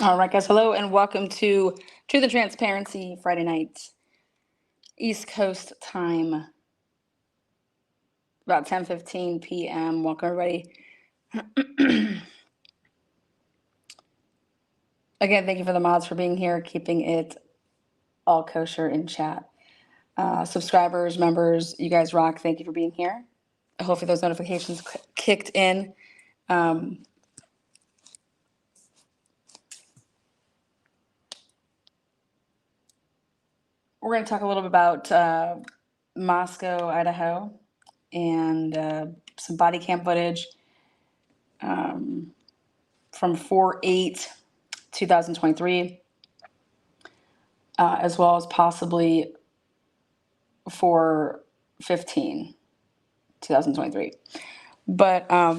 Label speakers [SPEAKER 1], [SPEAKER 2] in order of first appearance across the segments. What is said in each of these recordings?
[SPEAKER 1] All right, guys. Hello and welcome to Truth and Transparency Friday night, East Coast time, about 10:15 p.m. Welcome, everybody. Again, thank you for the mods for being here, keeping it all kosher in chat. Subscribers, members, you guys rock. Thank you for being here. Hopefully, those notifications kicked in. We're going to talk a little bit about Moscow, Idaho, and some body cam footage from 4/8/2023, as well as possibly 4/15/2023. But I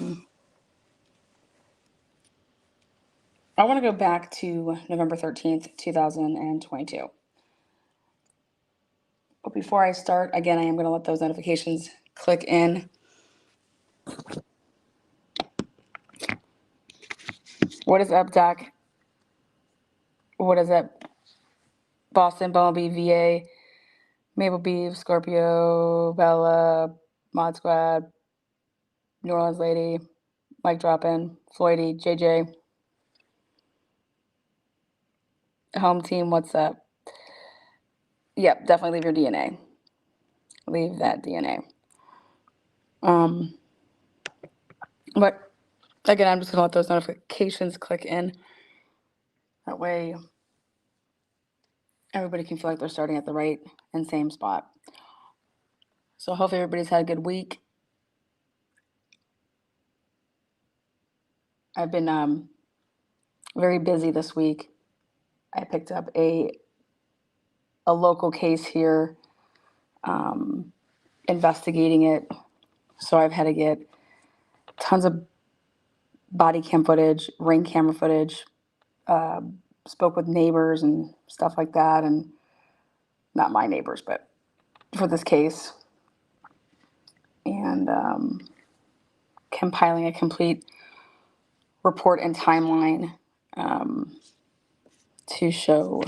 [SPEAKER 1] want to go back to November 13th, 2022. But before I start, again, I am going to let those notifications click in. What is up, Doc? What is up? Boston, Bumblebee, VA, Maple Beef, Scorpio, Bella, Mod Squad, New Orleans Lady, Mike Droppin, Floydy, JJ, Home Team, what's up? Yep, definitely leave your DNA. Leave that DNA. But again, I'm just gonna let those notifications click in. That way everybody can feel like they're starting at the right and same spot. So hopefully everybody's had a good week. I've been very busy this week. I picked up a local case here, investigating it. So I've had to get tons of body cam footage, ring camera footage, spoke with neighbors and stuff like that, and not my neighbors, but for this case, and compiling a complete report and timeline to show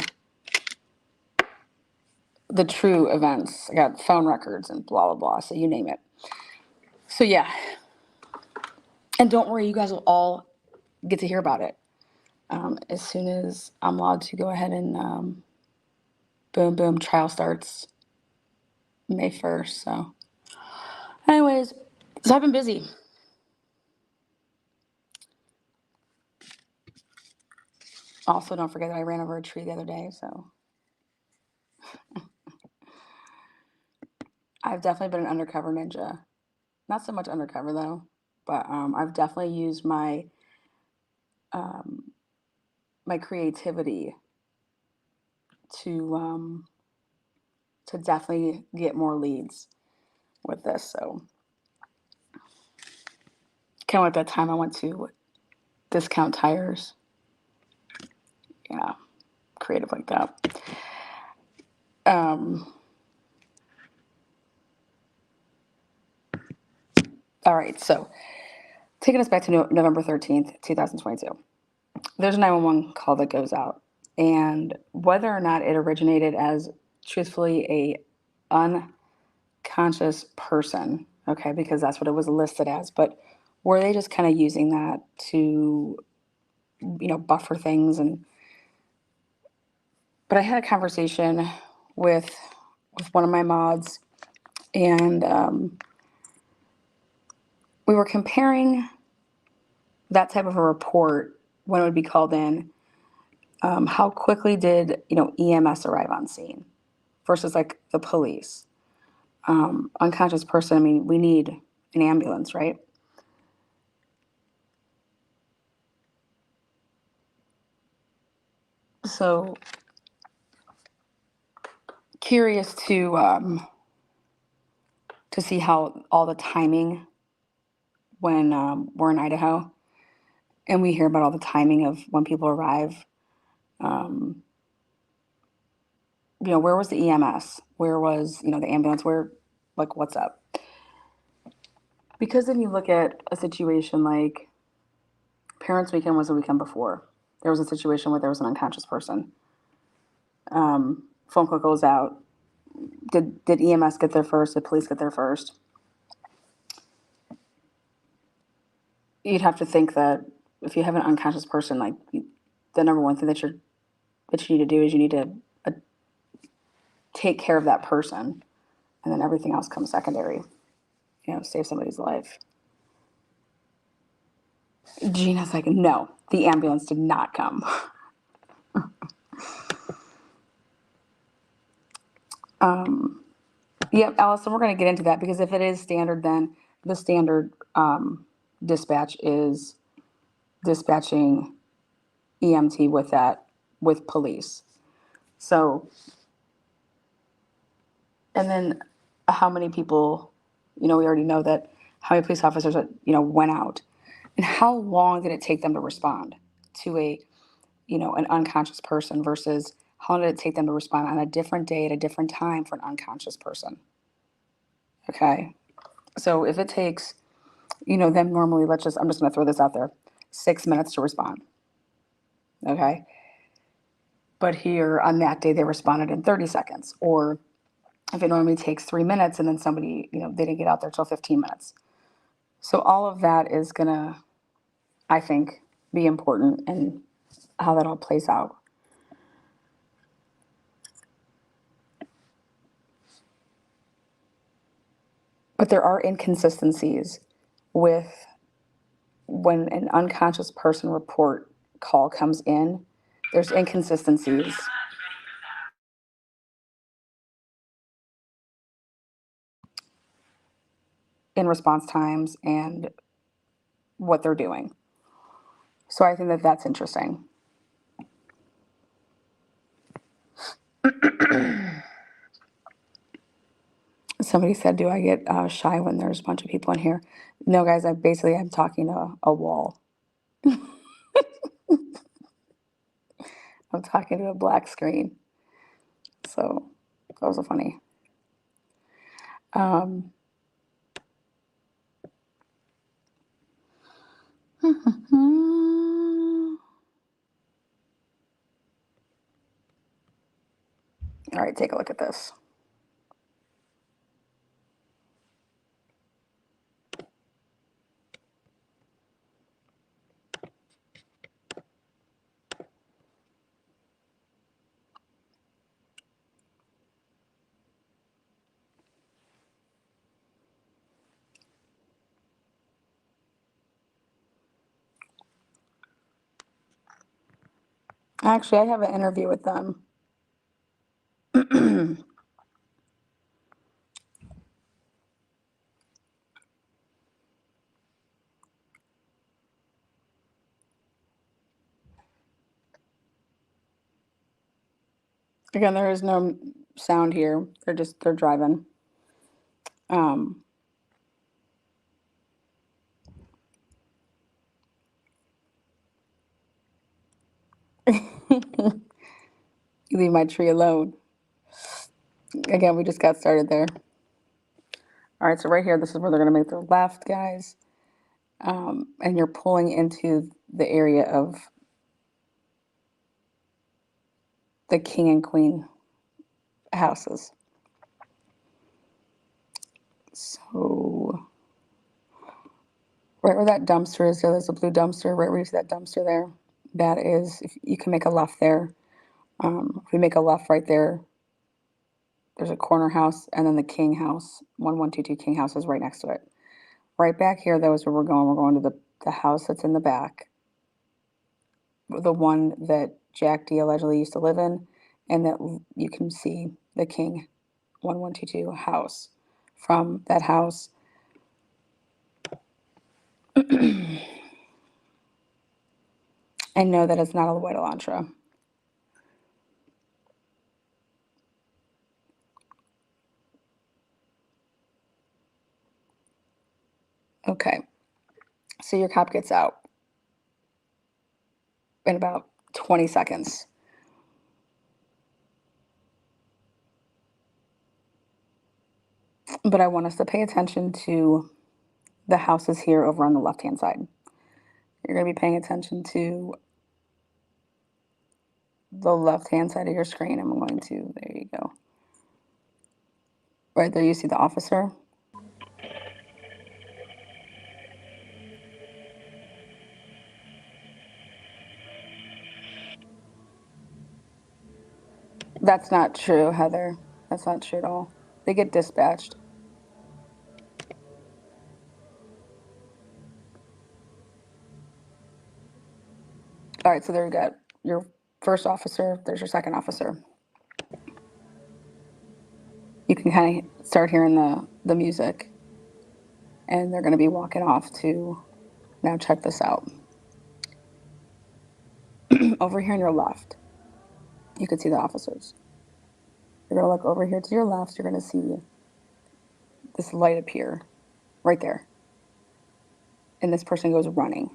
[SPEAKER 1] the true events. I got phone records and blah, blah, blah, so you name it. So yeah, and don't worry, you guys will all get to hear about it as soon as I'm allowed to go ahead and boom, boom, trial starts May 1st. So anyways, so I've been busy. Also, don't forget that I ran over a tree the other day, so I've definitely been an undercover ninja. Not so much undercover though, but I've definitely used my my creativity to definitely get more leads with this. So kind of like that time I went to Discount Tires. Yeah, creative like that. All right, so taking us back to November 13th, 2022. There's a 911 call that goes out, and whether or not it originated as truthfully a unconscious person, okay, because that's what it was listed as, but were they just kind of using that to, buffer things? But I had a conversation with one of my mods, and we were comparing that type of a report when it would be called in. How quickly did EMS arrive on scene versus like the police? Unconscious person, I mean, we need an ambulance, right? So curious to see how all the timing when we're in Idaho and we hear about all the timing of when people arrive. Where was the EMS? Where was, the ambulance? Where, like, what's up? Because then you look at a situation like Parents' Weekend was the weekend before. there was a situation where there was an unconscious person. Phone call goes out. Did EMS get there first? Did police get there first? You'd have to think that if you have an unconscious person, like the number one thing that you need to do is you need to take care of that person, and then everything else comes secondary. Save somebody's life. Gina's like, no, the ambulance did not come. Yep, Allison, we're going to get into that because if it is standard, then the standard dispatch is dispatching EMT with police. So, and then how many people, we already know that how many police officers, went out, and how long did it take them to respond to an unconscious person versus how long did it take them to respond on a different day at a different time for an unconscious person? Okay. So if it takes, them normally, I'm just going to throw this out there, 6 minutes to respond. Okay. But here on that day, they responded in 30 seconds. Or if it normally takes 3 minutes and then somebody, they didn't get out there till 15 minutes. So all of that is going to, I think, be important in how that all plays out. But there are inconsistencies with when an unconscious person report call comes in. There's inconsistencies. In response times and what they're doing. So I think that that's interesting. Somebody said, do I get shy when there's a bunch of people in here? No, guys, I'm talking to a wall. I'm talking to a black screen. So that was funny. All right, take a look at this. Actually, I have an interview with them. Again, there is no sound here. They're driving. You leave my tree alone. Again, we just got started there. All right, so right here, this is where they're going to make the left, guys. And you're pulling into the area of the king and queen houses. So, right where that dumpster is, there's a blue dumpster. Right where you see that dumpster there, that is, if you can make a left there. If we make a left right there, there's a corner house, and then the king house, 1122 king house is right next to it. Right back here, though, is where we're going. We're going to the house that's in the back, the one that Jack D allegedly used to live in, and that you can see the king 1122 house from that house. And know that it's not a white Elantra. Okay. So your cop gets out in about 20 seconds. But I want us to pay attention to the houses here over on the left-hand side. You're going to be paying attention to the left-hand side of your screen. I'm going to, there you go. Right there, you see the officer. That's not true, Heather. That's not true at all. They get dispatched. All right, so there you go. Your first officer, there's your second officer. You can kind of start hearing the music. And they're going to be walking off to, now check this out. Over here on your left, you can see the officers. You're going to look over here to your left, you're going to see this light appear right there. And this person goes running,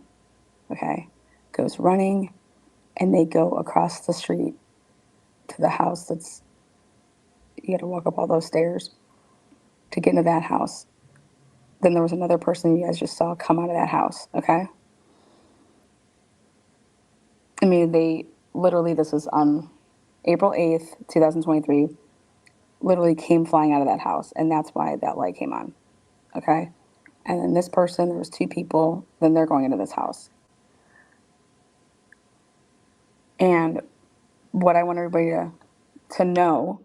[SPEAKER 1] okay? Goes running, and they go across the street to the house that's, you got to walk up all those stairs to get into that house. Then there was another person you guys just saw come out of that house, okay? I mean, they literally, this is on April 8th, 2023, literally came flying out of that house, and that's why that light came on, okay? And then this person, there was two people, then they're going into this house. And what I want everybody to know,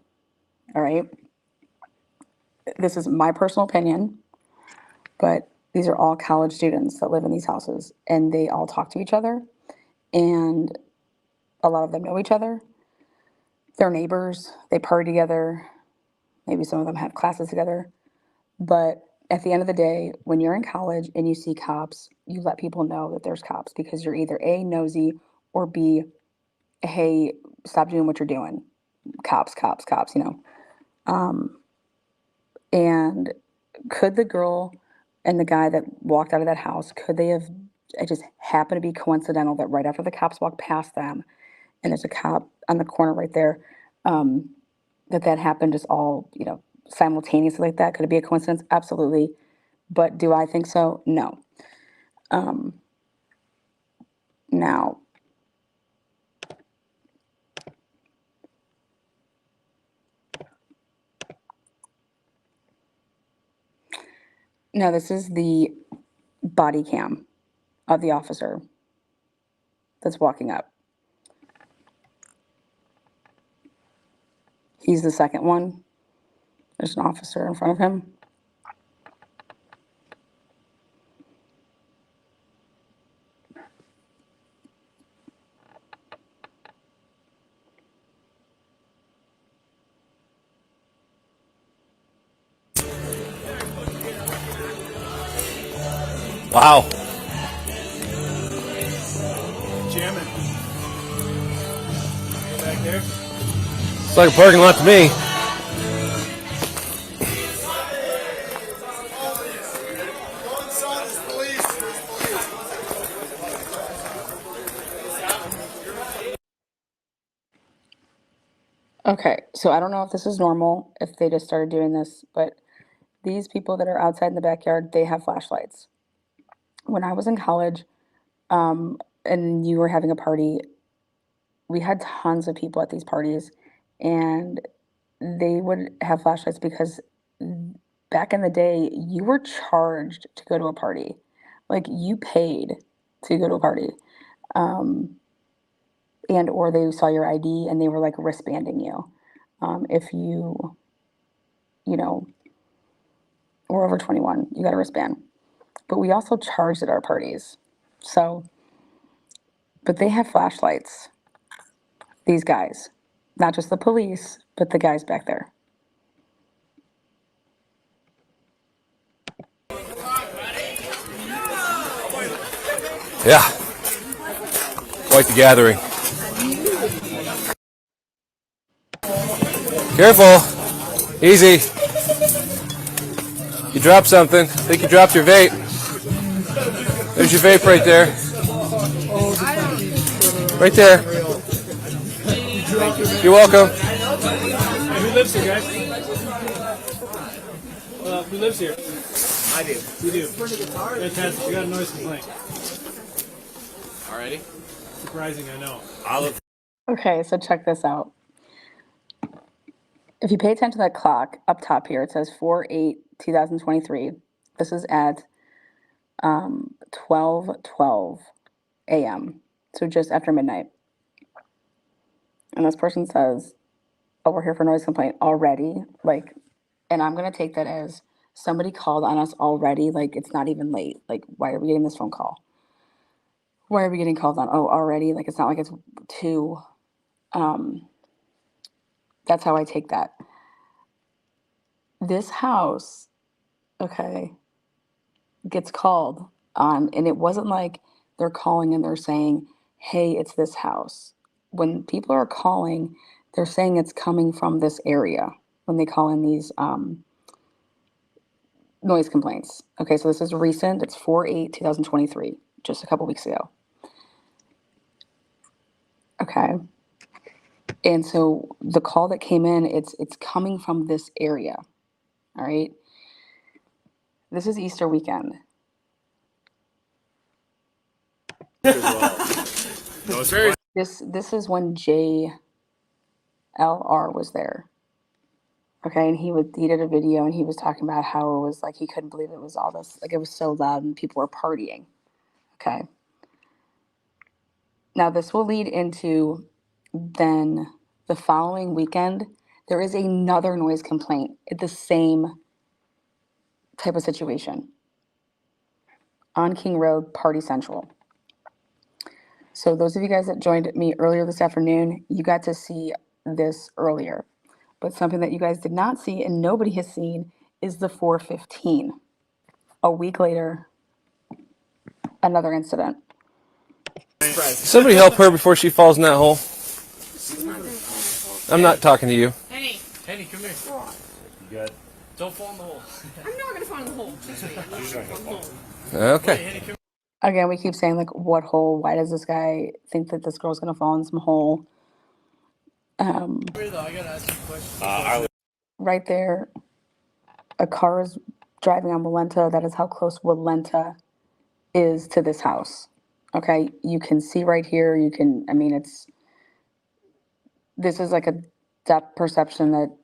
[SPEAKER 1] all right, this is my personal opinion, but these are all college students that live in these houses, and they all talk to each other, and a lot of them know each other. They're neighbors, they party together, maybe some of them have classes together, but at the end of the day, when you're in college and you see cops, you let people know that there's cops because you're either A, nosy, or B, hey, stop doing what you're doing. Cops, cops, cops, you know. And could the girl and the guy that walked out of that house, could they have, it just happened to be coincidental that right after the cops walked past them, and there's a cop on the corner right there, that happened just all, you know, simultaneously like that? Could it be a coincidence? Absolutely. But do I think so? No. Now, this is the body cam of the officer that's walking up. He's the second one. There's an officer in front of him.
[SPEAKER 2] Wow.
[SPEAKER 3] Jamming. Back there.
[SPEAKER 2] It's like a parking lot to me.
[SPEAKER 1] Okay, so I don't know if this is normal, if they just started doing this, but these people that are outside in the backyard, they have flashlights. When I was in college, and you were having a party, we had tons of people at these parties, and they would have flashlights because back in the day, you were charged to go to a party. Like, you paid to go to a party. And or they saw your ID and they were like wristbanding you. If you know, were over 21, you got a wristband. But we also charged at our parties. So, but they have flashlights, these guys. Not just the police, but the guys back there.
[SPEAKER 2] Yeah. Quite the gathering. Careful. Easy. You dropped something. I think you dropped your vape. There's your vape right there. Right there. You're welcome.
[SPEAKER 3] Hey, who lives here, guys? Who lives here?
[SPEAKER 4] I do.
[SPEAKER 3] You do. Fantastic. You got a noise complaint.
[SPEAKER 4] Alrighty.
[SPEAKER 3] Surprising, I know.
[SPEAKER 4] I'll
[SPEAKER 1] Okay, so check this out. If you pay attention to that clock up top here, it says 4/8/2023. This is at 12:12 a.m. So just after midnight. And this person says, "Oh, we're here for noise complaint already." Like, and I'm gonna take that as somebody called on us already. Like, it's not even late. Like, why are we getting this phone call? Why are we getting called on? Oh, already? Like, it's not like it's two. That's how I take that. This house, okay, gets called on, and it wasn't like they're calling and they're saying, "Hey, it's this house." When people are calling, they're saying it's coming from this area when they call in these noise complaints. Okay, so this is recent. It's 4/8/2023, just a couple weeks ago. Okay. And so the call that came in, it's coming from this area. All right. This is Easter weekend. This is when JLR was there. Okay, and he did a video and he was talking about how it was like he couldn't believe it was all this, like it was so loud and people were partying. Okay. Now this will lead into then the following weekend, there is another noise complaint at the same type of situation on King Road, Party Central. So those of you guys that joined me earlier this afternoon, you got to see this earlier. But something that you guys did not see and nobody has seen is the 415. A week later, another incident.
[SPEAKER 2] Somebody help her before she falls in that hole. I'm not talking to you.
[SPEAKER 3] Henny, come here.
[SPEAKER 4] You good?
[SPEAKER 3] Don't fall in the hole.
[SPEAKER 5] I'm not gonna fall in the hole. Trust me, I'm not gonna fall in the hole.
[SPEAKER 2] Okay.
[SPEAKER 3] Henny, come
[SPEAKER 1] Again, we keep saying, like, what hole? Why does this guy think that this girl's going to fall in some hole?
[SPEAKER 3] here though. I gotta ask you a question.
[SPEAKER 1] Right there, a car is driving on Walenta. That is how close Walenta is to this house. Okay, you can see right here. You can, I mean, this is like a depth perception that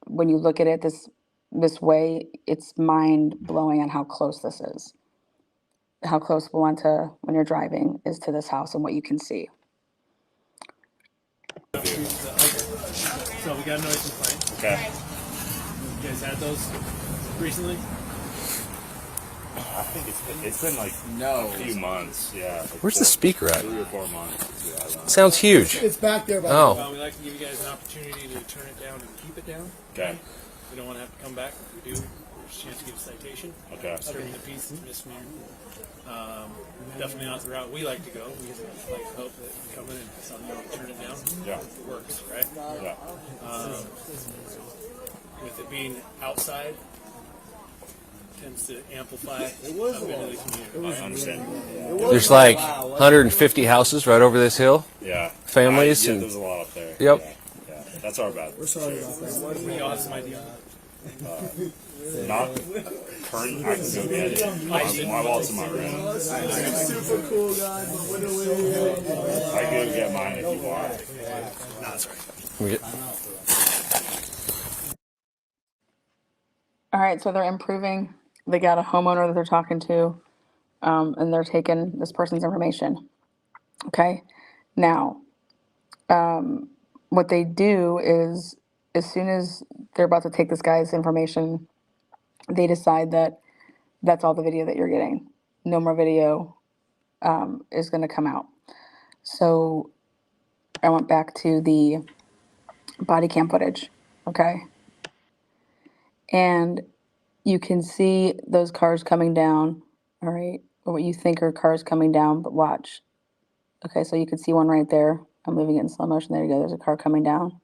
[SPEAKER 1] when you look at it this way, it's mind blowing on how close this is. How close Walenta, when you're driving, is to this house and what you can see.
[SPEAKER 3] So we got a noise complaint.
[SPEAKER 4] Okay.
[SPEAKER 3] You guys had those recently?
[SPEAKER 4] I think it's been like a few months. Yeah. Like
[SPEAKER 2] Where's the speaker at?
[SPEAKER 4] 3 or 4 months. Yeah.
[SPEAKER 2] Sounds huge.
[SPEAKER 6] It's back there. By
[SPEAKER 2] Oh.
[SPEAKER 3] Well, we like to give you guys an opportunity to turn it down and keep it down.
[SPEAKER 4] Okay.
[SPEAKER 3] We don't want to have to come back. If we do, there's a chance to get a citation.
[SPEAKER 4] Okay.
[SPEAKER 3] Serving the peace is misdemeanor. Definitely not the route we like to go. We like to hope that you come in and somehow turn it down.
[SPEAKER 4] Yeah.
[SPEAKER 3] It works, right?
[SPEAKER 4] Yeah.
[SPEAKER 3] With it being outside, tends to amplify up into the community.
[SPEAKER 4] I understand.
[SPEAKER 2] There's like 150 houses right over this hill.
[SPEAKER 4] Yeah.
[SPEAKER 2] Families
[SPEAKER 4] Yeah,
[SPEAKER 2] and-
[SPEAKER 4] there's a lot up there.
[SPEAKER 2] Yep.
[SPEAKER 4] Yeah. Yeah. That's our bad.
[SPEAKER 6] We're sorry about that.
[SPEAKER 3] We all have some idea.
[SPEAKER 4] Not current. I can go get it. My wallet's in my room.
[SPEAKER 6] Super cool guy, but when
[SPEAKER 4] I can go get mine if you want.
[SPEAKER 3] No, that's right.
[SPEAKER 2] We get-
[SPEAKER 1] All right, so they're improving. They got a homeowner that they're talking to, and they're taking this person's information. Okay, now, what they do is, as soon as they're about to take this guy's information, they decide that that's all the video that you're getting. No more video is going to come out. So I went back to the body cam footage. Okay. And you can see those cars coming down, all right, or what you think are cars coming down, but watch. Okay, so you can see one right there. I'm moving it in slow motion. There you go. There's a car coming down.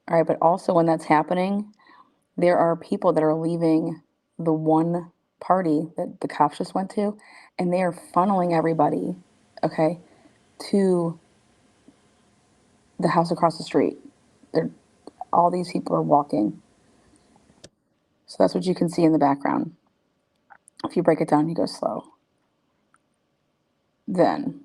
[SPEAKER 1] All right, but also when that's happening, there are people that are leaving the one party that the cops just went to, and they are funneling everybody, okay, to the house across the street. All these people are walking. So that's what you can see in the background. If you break it down, you go slow. Then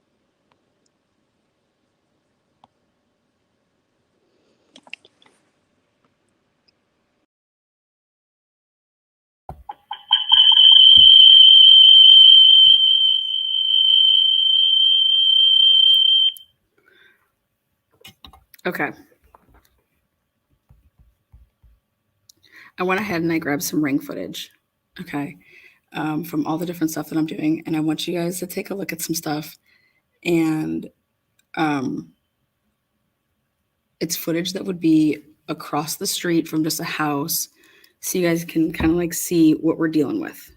[SPEAKER 1] Okay. I went ahead and I grabbed some ring footage. Okay. From all the different stuff that I'm doing. And I want you guys to take a look at some stuff. And it's footage that would be across the street from just a house. So you guys can kind of like see what we're dealing with.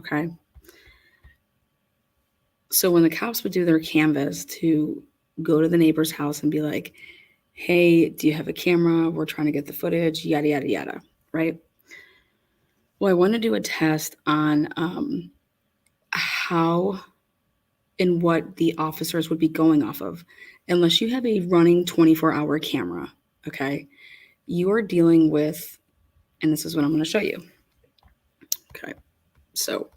[SPEAKER 1] Okay. So when the cops would do their canvas to go to the neighbor's house and be like, hey, do you have a camera? We're trying to get the footage, yada, yada, yada. Right. Well, I want to do a test on how and what the officers would be going off of. Unless you have a running 24-hour camera, okay, you are dealing with, and this is what I'm going to show you. Okay, so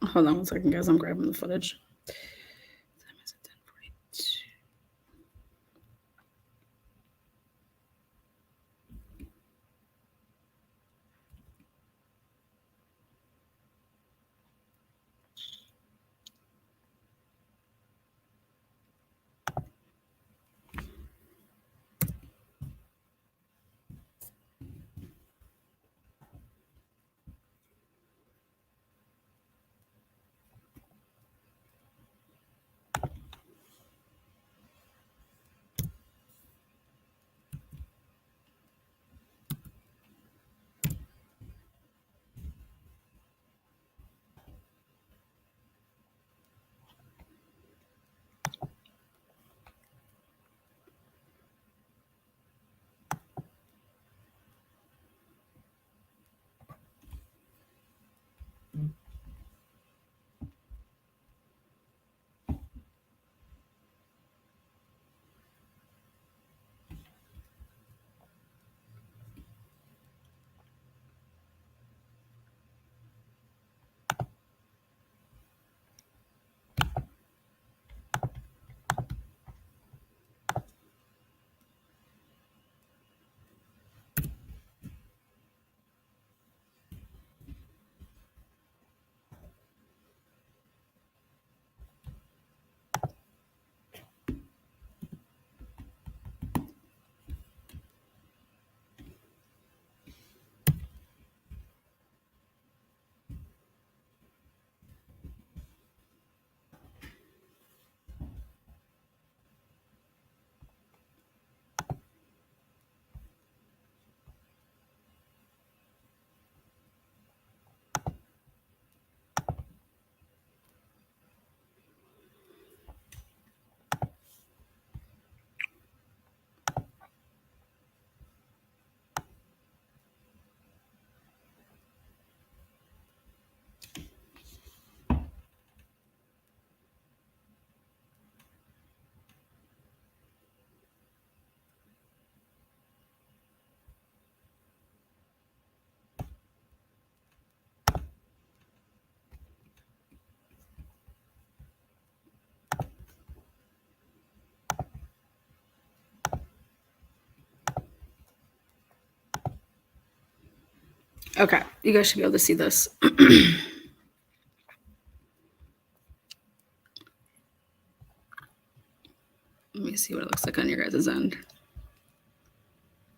[SPEAKER 1] hold on one second, guys. I'm grabbing the footage. Okay, you guys should be able to see this. Let me see what it looks like on your guys' end.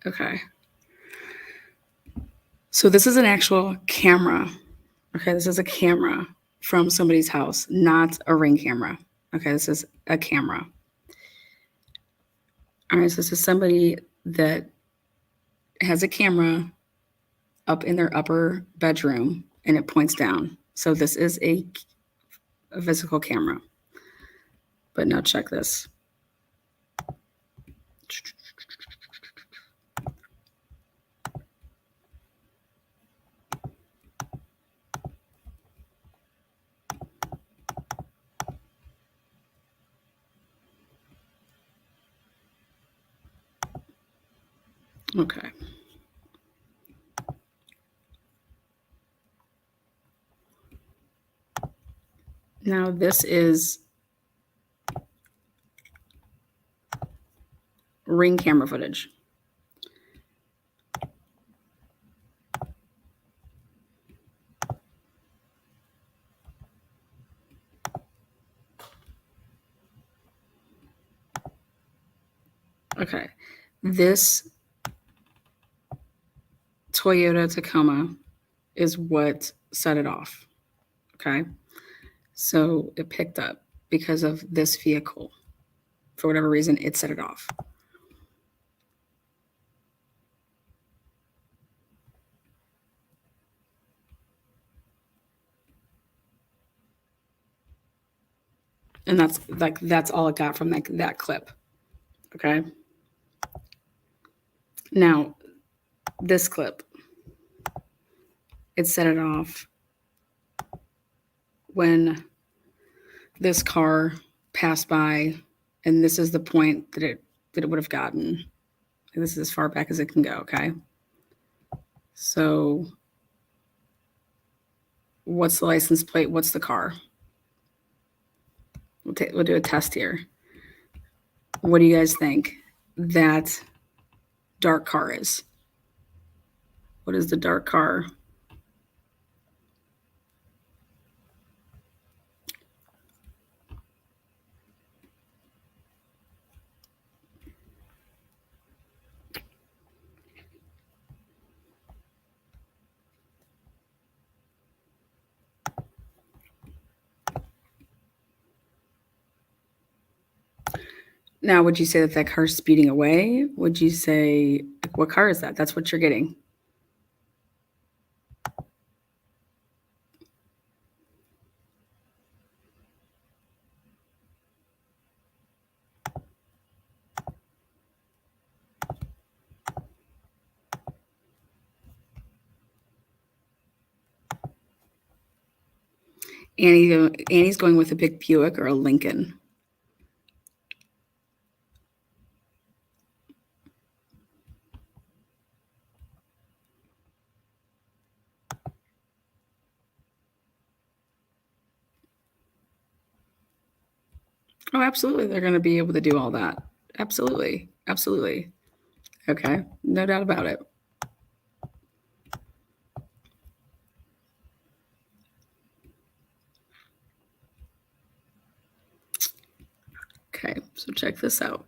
[SPEAKER 1] Okay. So this is an actual camera. Okay, this is a camera from somebody's house, not a Ring camera. Okay, this is a camera. All right, so this is somebody that has a camera up in their upper bedroom and it points down. So this is a physical camera. But now check this. Okay. Now this is Ring camera footage. Okay. This Toyota Tacoma is what set it off. Okay. So it picked up because of this vehicle. For whatever reason, it set it off. And that's all it got from that clip. Okay. Now, this clip, it set it off when this car passed by, and this is the point that it would have gotten. This is as far back as it can go, okay? So what's the license plate? What's the car? We'll do a test here. What do you guys think that dark car is? What is the dark car? Now, would you say that that car's speeding away? Would you say, what car is that? That's what you're getting. Annie's going with a big Buick or a Lincoln. Oh, absolutely. They're going to be able to do all that. Absolutely. Absolutely. Okay. No doubt about it. Okay. So check this out.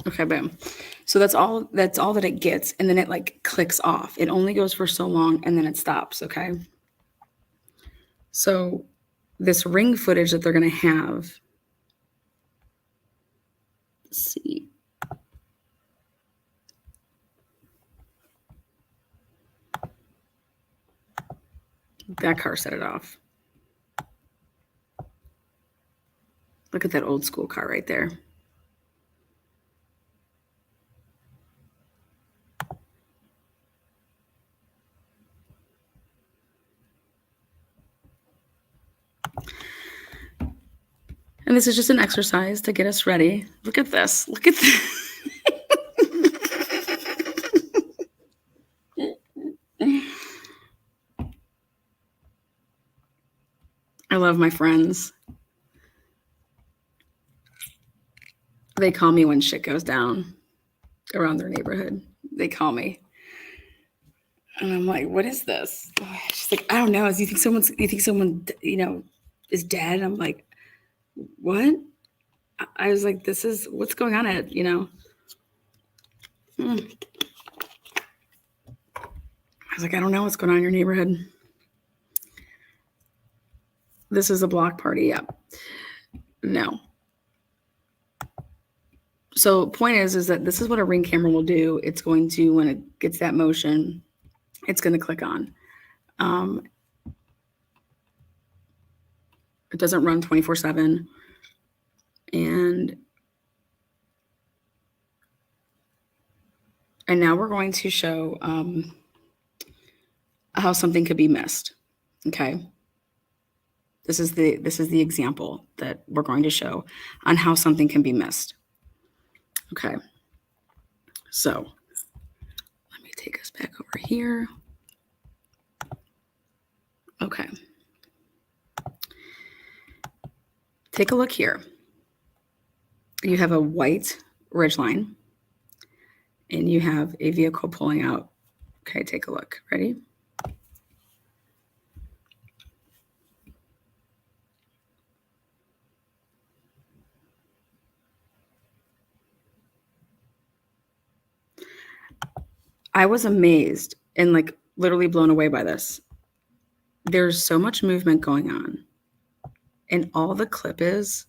[SPEAKER 1] Okay, boom. So that's all that it gets. And then it like clicks off. It only goes for so long and then it stops. Okay. So this Ring footage that they're going to have, let's see. That car set it off. Look at that old school car right there. And this is just an exercise to get us ready. Look at this. Look at this. I love my friends. They call me when shit goes down around their neighborhood. They call me. And I'm like, what is this? She's like, I don't know. You think someone, is dead? I'm like, what? I was like, this is what's going on at, I was like, I don't know what's going on in your neighborhood. This is a block party. Yeah. No. So point is that this is what a Ring camera will do. It's going to, when it gets that motion, it's going to click on. It doesn't run 24/7. And now we're going to show how something could be missed. Okay. This is the example that we're going to show on how something can be missed. Okay. So let me take us back over here. Okay. Take a look here. You have a white ridge line and you have a vehicle pulling out. Okay, take a look. Ready? I was amazed and like literally blown away by this. There's so much movement going on. And all the clip is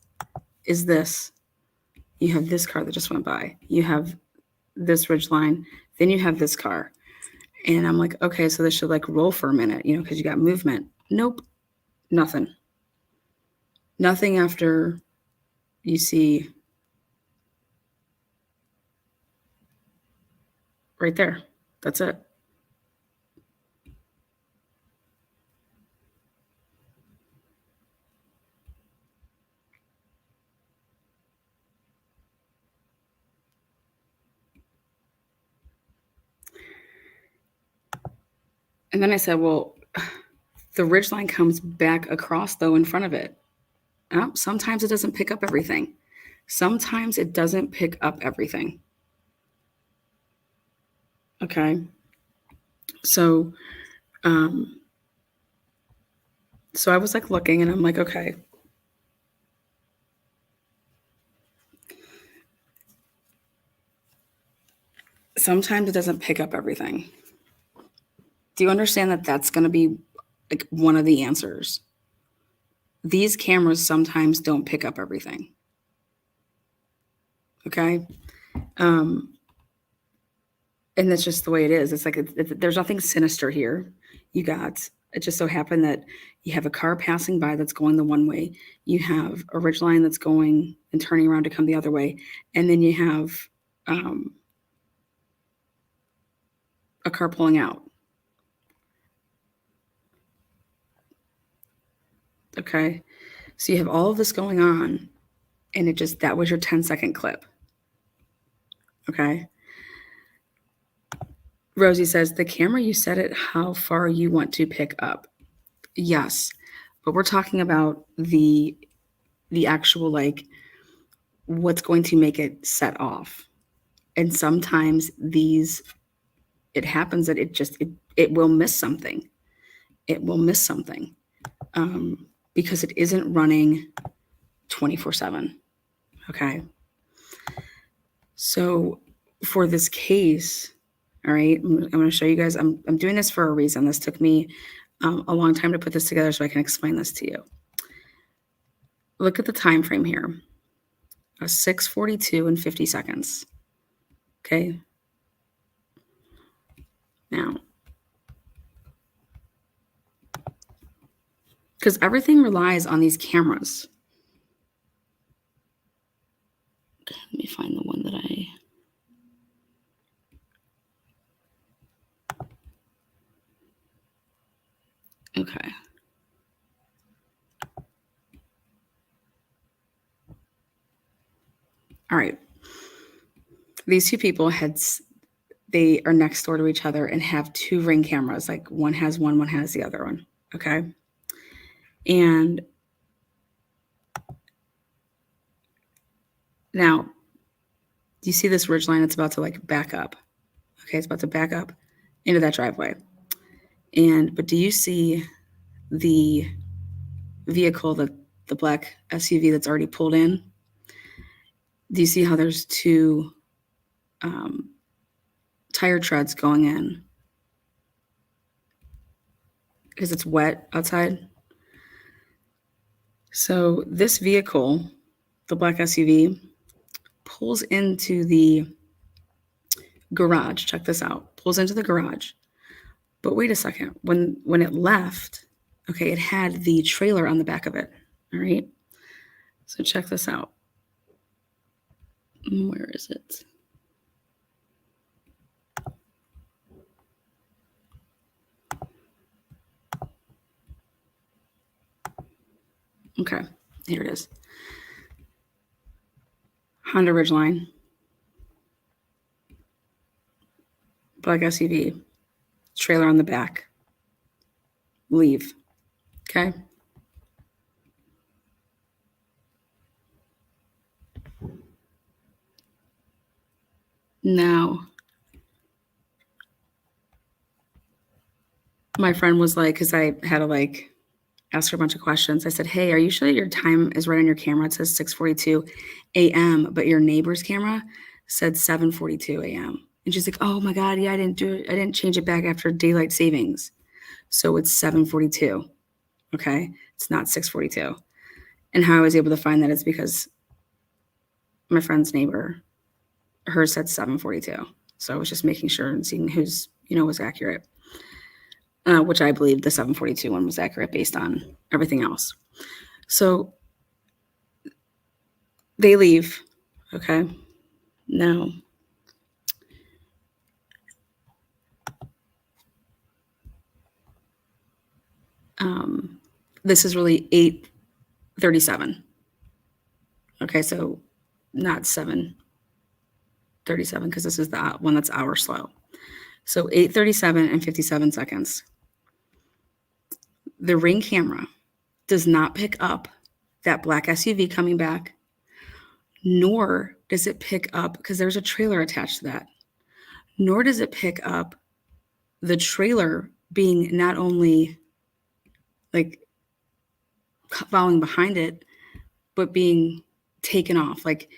[SPEAKER 1] this. You have this car that just went by. You have this ridge line. Then you have this car. And I'm like, okay, so this should like roll for a minute, because you got movement. Nope. Nothing. Nothing after you see right there. That's it. And then I said, well, the ridge line comes back across though in front of it. Sometimes it doesn't pick up everything. Sometimes it doesn't pick up everything. Okay. So I was like looking and I'm like, okay. Sometimes it doesn't pick up everything. Do you understand that that's going to be like one of the answers? These cameras sometimes don't pick up everything. Okay. And that's just the way it is. It's like, there's nothing sinister here. It just so happened that you have a car passing by that's going the one way. You have a ridge line that's going and turning around to come the other way. And then you have a car pulling out. Okay. So you have all of this going on and that was your 10-second clip. Okay. Rosie says, the camera, you set it how far you want to pick up. Yes. But we're talking about the actual, like, what's going to make it set off. And sometimes it happens that it will miss something. It will miss something because it isn't running 24/7. Okay. So for this case, all right, I'm going to show you guys. I'm doing this for a reason. This took me a long time to put this together so I can explain this to you. Look at the time frame here. 6:42 and 50 seconds. Okay. Now, because everything relies on these cameras. Okay, let me find the one that okay. All right. These two people they are next door to each other and have two Ring cameras. Like one has one has the other one. Okay. And now, do you see this ridge line? It's about to like back up. Okay. It's about to back up into that driveway. But do you see the vehicle, the black SUV that's already pulled in? Do you see how there's two tire treads going in? Because it's wet outside. So this vehicle, the black SUV, pulls into the garage. Check this out. Pulls into the garage. But wait a second. When it left, okay, it had the trailer on the back of it. All right. So check this out. Where is it? Okay, here it is. Honda Ridgeline, black SUV, trailer on the back. Leave. Okay. Now, my friend was like, because I had to like ask her a bunch of questions. I said, hey, are you sure your time is right on your camera? It says 6:42 a.m., but your neighbor's camera said 7:42 a.m. And she's like, oh my God, yeah, I didn't do it. I didn't change it back after daylight savings. So it's 7:42. Okay. It's not 6:42. And how I was able to find that is because my friend's neighbor, hers said 7:42. So I was just making sure and seeing who's, was accurate. Which I believe the 7:42 one was accurate based on everything else. So they leave. Okay. Now, this is really 8:37. Okay. So not 7:37 because this is the one that's hour slow. So 8:37 and 57 seconds. The Ring camera does not pick up that black SUV coming back, nor does it pick up, because there's a trailer attached to that, nor does it pick up the trailer being not only like following behind it, but being taken off. Like,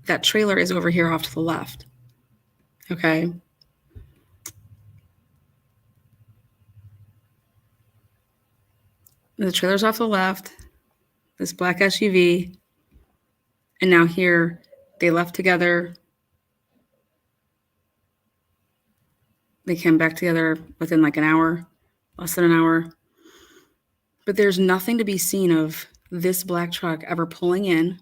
[SPEAKER 1] that trailer is over here off to the left. Okay. The trailer's off to the left, this black SUV. And now here they left together. They came back together within like an hour, less than an hour. But there's nothing to be seen of this black truck ever pulling in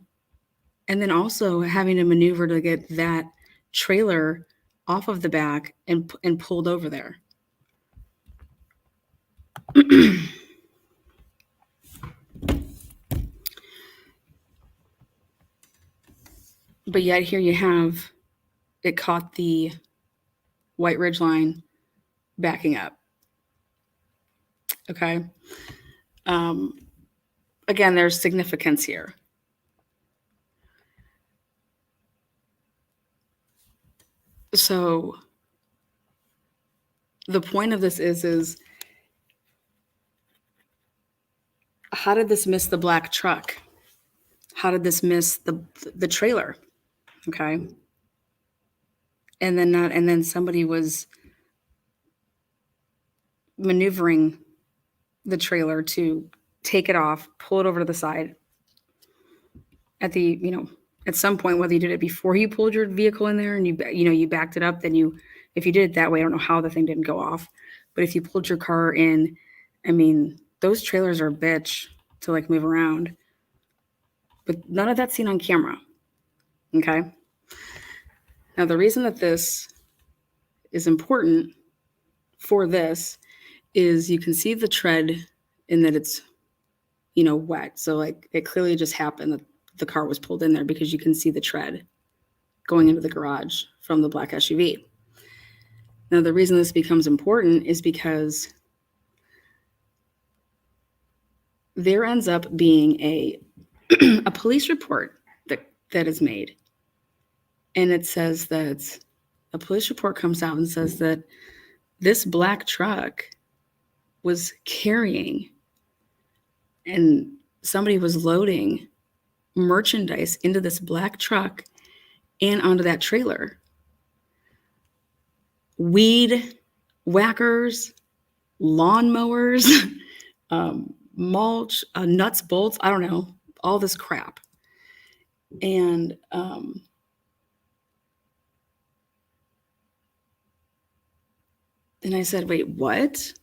[SPEAKER 1] and then also having to maneuver to get that trailer off of the back and pulled over there. But yet here you have it caught the white ridge line backing up. Okay. Again, there's significance here. So the point of this is how did this miss the black truck? How did this miss the trailer? Okay. And then somebody was maneuvering the trailer to take it off, pull it over to the side. At some point, whether you did it before you pulled your vehicle in there and you backed it up, then if you did it that way, I don't know how the thing didn't go off. But if you pulled your car in, I mean, those trailers are a bitch to like move around. But none of that's seen on camera. Okay. Now, the reason that this is important for this is you can see the tread in that it's wet. So like it clearly just happened that the car was pulled in there because you can see the tread going into the garage from the black SUV. Now, the reason this becomes important is because there ends up being a police report that is made. And it says that a police report comes out and says that this black truck was carrying and somebody was loading merchandise into this black truck and onto that trailer. Weed whackers, lawnmowers, mulch, nuts, bolts, I don't know, all this crap. And I said, wait, what?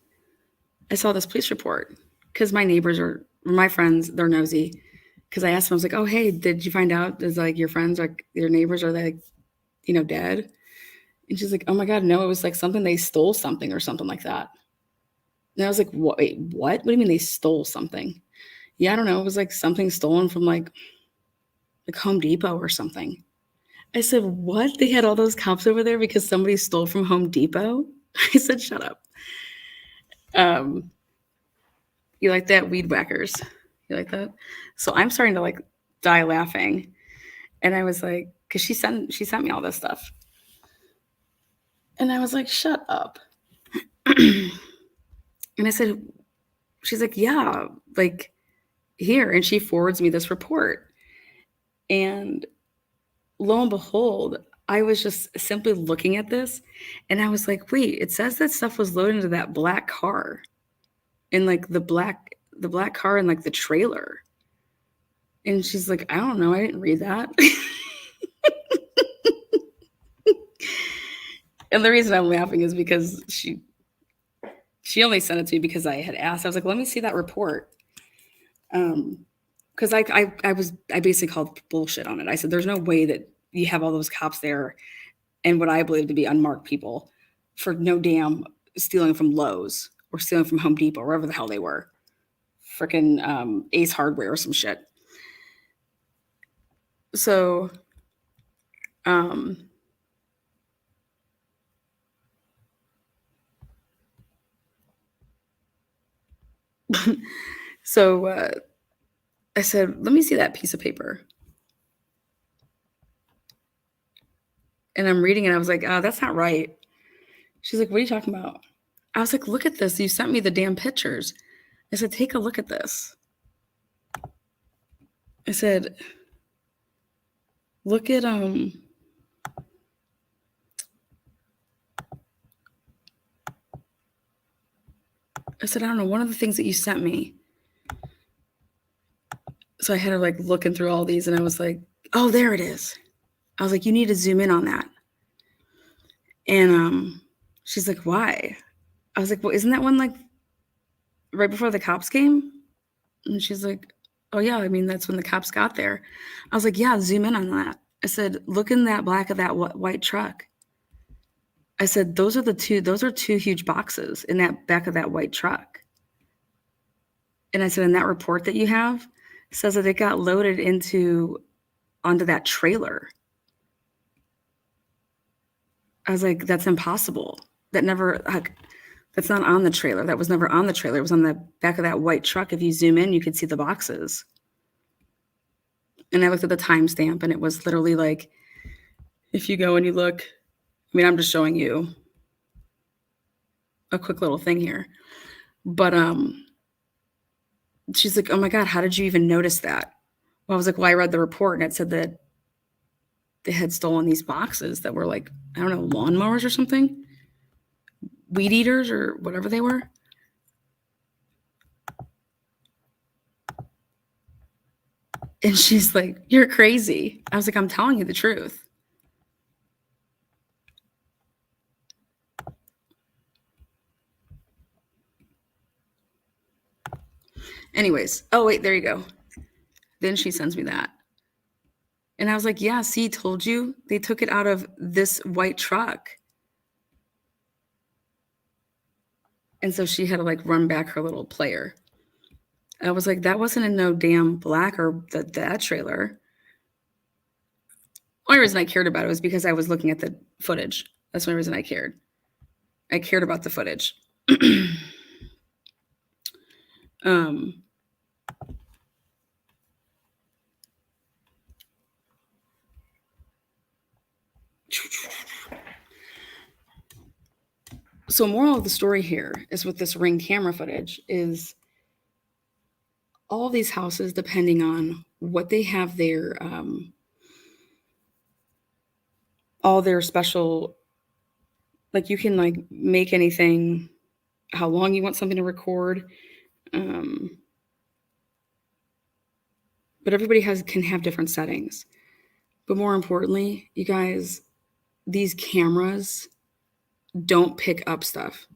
[SPEAKER 1] I saw this police report because my neighbors are my friends. They're nosy. Because I asked them, I was like, oh, hey, did you find out? Is like your friends, like your neighbors, are they, dead? And she's like, oh my God, no, it was like something they stole something or something like that. And I was like, wait, what? What do you mean they stole something? Yeah, I don't know. It was like something stolen from like Home Depot or something. I said, what? They had all those cops over there because somebody stole from Home Depot? I said, shut up. You like that? Weed whackers. You like that? So I'm starting to like die laughing. And I was like, because she sent me all this stuff. And I was like, shut up. And I said, she's like, yeah, like here. And she forwards me this report. And lo and behold, I was just simply looking at this and I was like, wait, it says that stuff was loaded into that black car and like the black car and like the trailer. And she's like, I don't know. I didn't read that. And the reason I'm laughing is because she only sent it to me because I had asked. I was like, let me see that report. Because I basically called bullshit on it. I said, there's no way that you have all those cops there and what I believe to be unmarked people for no damn stealing from Lowe's or stealing from Home Depot, wherever the hell they were. Freaking Ace Hardware or some shit. So, I said, let me see that piece of paper. And I'm reading it. I was like, oh, that's not right. She's like, what are you talking about? I was like, look at this. You sent me the damn pictures. I said, take a look at this. I said, look at, I said, I don't know, one of the things that you sent me. So I had her like looking through all these and I was like, oh, there it is. I was like, you need to zoom in on that. And she's like, why? I was like, well, isn't that one like right before the cops came? And she's like, oh yeah, I mean, that's when the cops got there. I was like, yeah, zoom in on that. I said, look in that black of that white truck. I said, those are two huge boxes in that back of that white truck. And I said, in that report that you have, says that it got loaded onto that trailer. I was like, that's impossible. That's not on the trailer. That was never on the trailer. It was on the back of that white truck. If you zoom in, you could see the boxes. And I looked at the timestamp and it was literally like, if you go and you look, I mean, I'm just showing you a quick little thing here. But she's like, oh my God, how did you even notice that? Well, I was like, well, I read the report and it said that they had stolen these boxes that were like, I don't know, lawnmowers or something, weed eaters or whatever they were. And she's like, you're crazy. I was like, I'm telling you the truth. Anyways, oh wait, there you go. Then she sends me that. And I was like, yeah, see, told you. They took it out of this white truck. And so she had to like run back her little player. I was like, that wasn't in no damn black or that trailer. Only reason I cared about it was because I was looking at the footage. That's the only reason I cared. I cared about the footage. um, so moral of the story here is with this Ring camera footage is all these houses, depending on what they have their all their special, like you can like make anything, how long you want something to record. But everybody can have different settings. But more importantly, you guys, these cameras don't pick up stuff.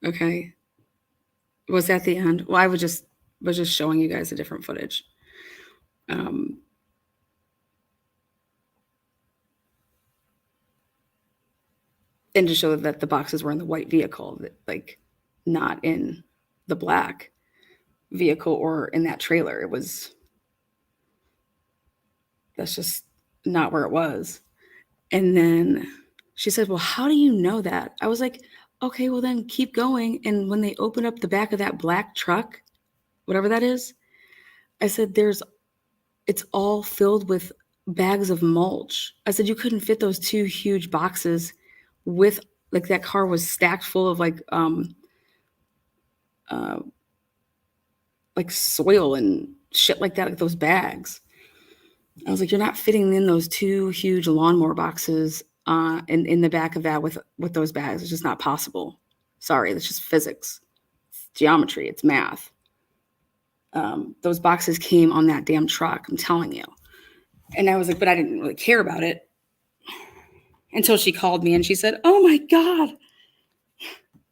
[SPEAKER 1] Okay. Was that the end? Well, I was just showing you guys a different footage. And to show that the boxes were in the white vehicle, like not in the black vehicle or in that trailer. That's just not where it was. And then she said, well, how do you know that? I was like, okay, well then keep going. And when they open up the back of that black truck, whatever that is, I said, it's all filled with bags of mulch. I said, you couldn't fit those two huge boxes with, like, that car was stacked full of like soil and shit like that, like those bags. I was like, you're not fitting in those two huge lawnmower boxes in the back of that with those bags. It's just not possible. Sorry, that's just physics. It's geometry. It's math. Those boxes came on that damn truck. I'm telling you. And I was like, but I didn't really care about it until she called me and she said, oh my God.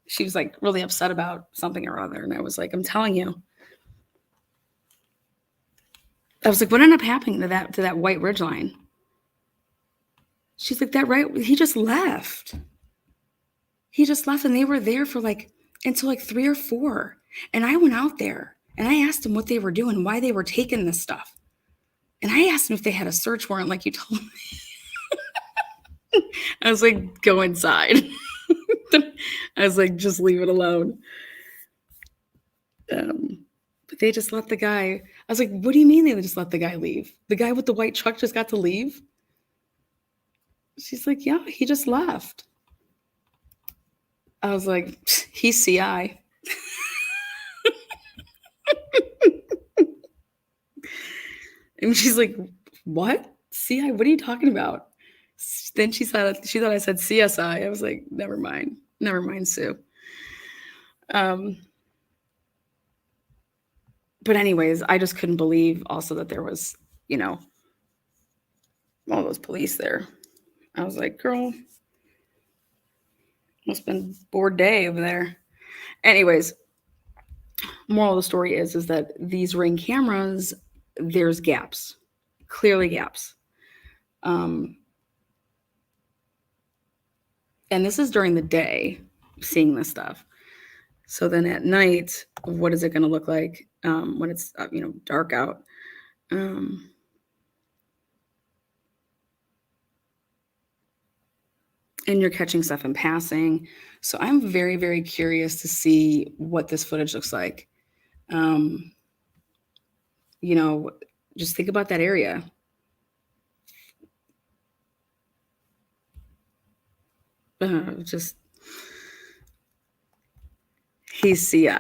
[SPEAKER 1] She was like really upset about something or other. And I was like, I'm telling you. I was like, what ended up happening to that white ridgeline? She's like, that right? He just left. He just left and they were there for until 3 or 4. And I went out there and I asked them what they were doing, why they were taking this stuff. And I asked them if they had a search warrant like you told me. I was like, go inside. I was like, just leave it alone. But they just let the guy. I was like, what do you mean they just let the guy leave? The guy with the white truck just got to leave? She's like, yeah, he just left. I was like, he's CI. And she's like, what? CI? What are you talking about? Then she thought I said CSI. I was like, never mind, Sue. But anyways, I just couldn't believe also that there was, all those police there. I was like, girl, must have been a bored day over there. Anyways, moral of the story is that these Ring cameras, there's gaps, clearly gaps. And this is during the day, seeing this stuff. So then at night, what is it going to look like when it's dark out? And you're catching stuff in passing. So I'm very, very curious to see what this footage looks like. Just think about that area. He's CI.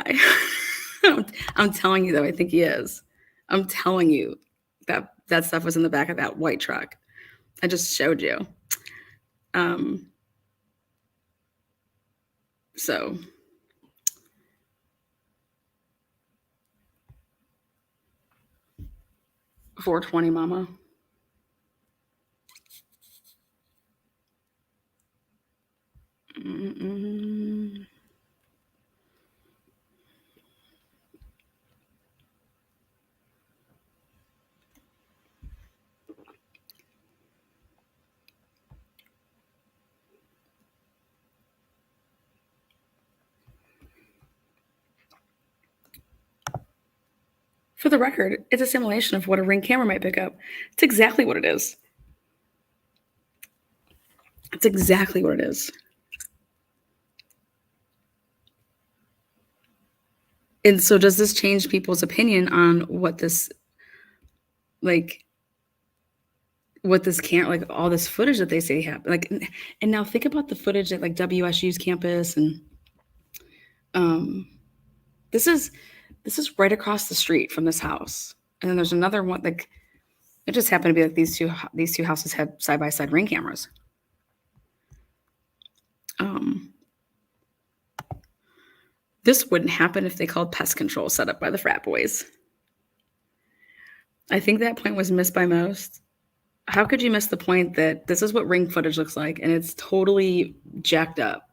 [SPEAKER 1] I'm telling you, though, I think he is. I'm telling you that stuff was in the back of that white truck. I just showed you. So $420, mama. Mm-mm. For the record, it's a simulation of what a Ring camera might pick up. It's exactly what it is. It's exactly what it is. And so does this change people's opinion on what this, like, what this can't, like, all this footage that they say happened? Like, and now think about the footage at, like, WSU's campus, and this is right across the street from this house. And then there's another one, like, it just happened to be like these two houses had side-by-side Ring cameras. This wouldn't happen if they called pest control set up by the frat boys. I think that point was missed by most. How could you miss the point that this is what Ring footage looks like, and it's totally jacked up?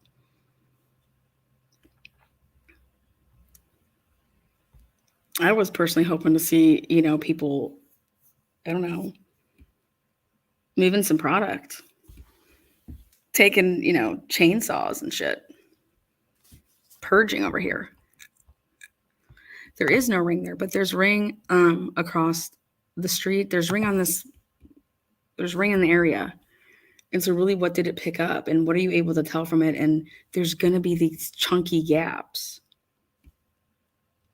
[SPEAKER 1] I was personally hoping to see, people, I don't know, moving some product, taking, chainsaws and shit, purging over here. There is no Ring there, but there's Ring across the street. There's Ring in the area. And so really, what did it pick up, and what are you able to tell from it? And there's going to be these chunky gaps.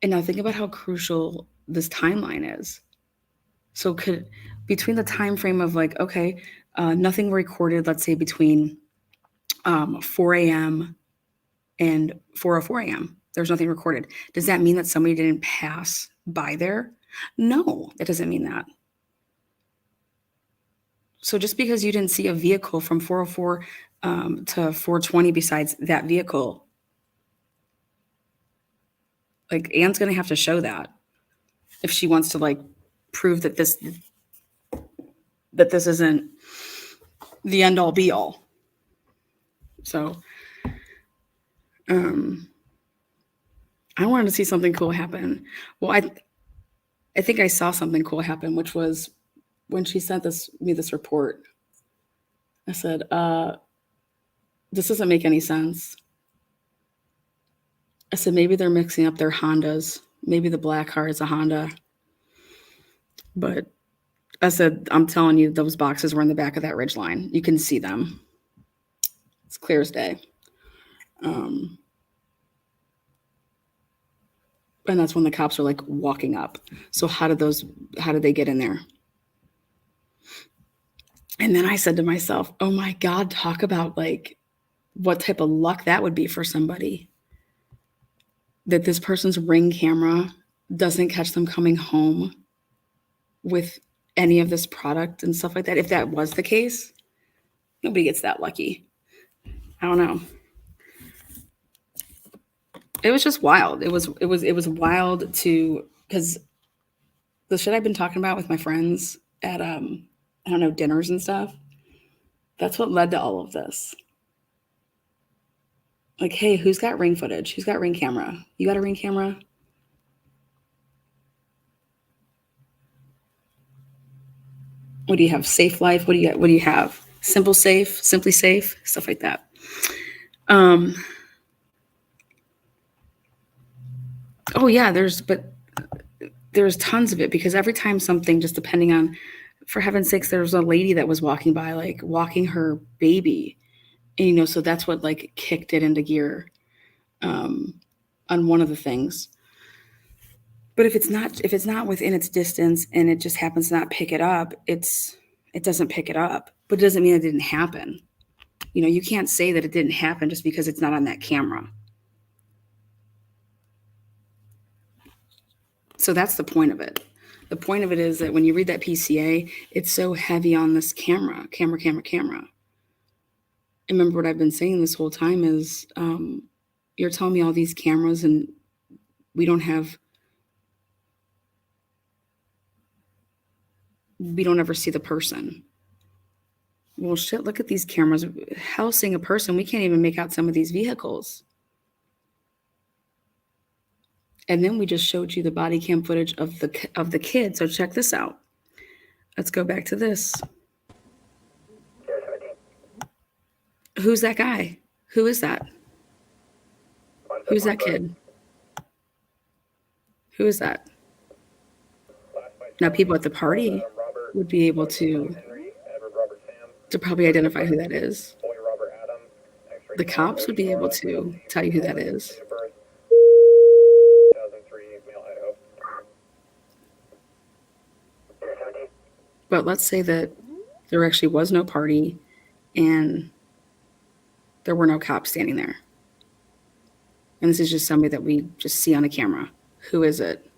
[SPEAKER 1] And now think about how crucial this timeline is. So between the time frame of, like, okay, nothing recorded, let's say between 4 a.m. and 4:04 a.m. There's nothing recorded. Does that mean that somebody didn't pass by there? No, that doesn't mean that. So just because you didn't see a vehicle from 4:04 to 4:20 besides that vehicle, like, Anne's going to have to show that if she wants to, like, prove that this isn't the end all be all. So I wanted to see something cool happen. Well, I think I saw something cool happen, which was when she sent me this report. I said, this doesn't make any sense. I said, maybe they're mixing up their Hondas. Maybe the black car is a Honda. But I said, I'm telling you, those boxes were in the back of that Ridgeline. You can see them. It's clear as day. And that's when the cops are, like, walking up. So how did they get in there? And then I said to myself, oh my God, talk about, like, what type of luck that would be for somebody. That this person's Ring camera doesn't catch them coming home with any of this product and stuff like that. If that was the case, nobody gets that lucky. I don't know. It was just wild. It was wild because the shit I've been talking about with my friends at I don't know, dinners and stuff. That's what led to all of this. Like, hey, who's got Ring footage? Who's got Ring camera? You got a Ring camera? What do you have? Safe Life? What do you have? Simple Safe, Simply Safe, stuff like that. Oh yeah, there's tons of it, because every time something, just depending on, for heaven's sakes, there was a lady that was walking by, like, walking her baby, and so that's what, like, kicked it into gear on one of the things. But if it's not within its distance and it just happens to not pick it up, it doesn't pick it up. But it doesn't mean it didn't happen. You can't say that it didn't happen just because it's not on that camera. So that's the point of it. The point of it is that when you read that PCA, it's so heavy on this camera. And remember what I've been saying this whole time is, you're telling me all these cameras and we don't ever see the person. Well, shit, look at these cameras. Hell, seeing a person, we can't even make out some of these vehicles. And then we just showed you the body cam footage of the kid. So check this out. Let's go back to this. Who's that guy? Who is that? Who's that kid? Who is that? Now, people at the party would be able to probably identify who that is. The cops would be able to tell you who that is. But let's say that there actually was no party and there were no cops standing there. And this is just somebody that we just see on a camera. Who is it?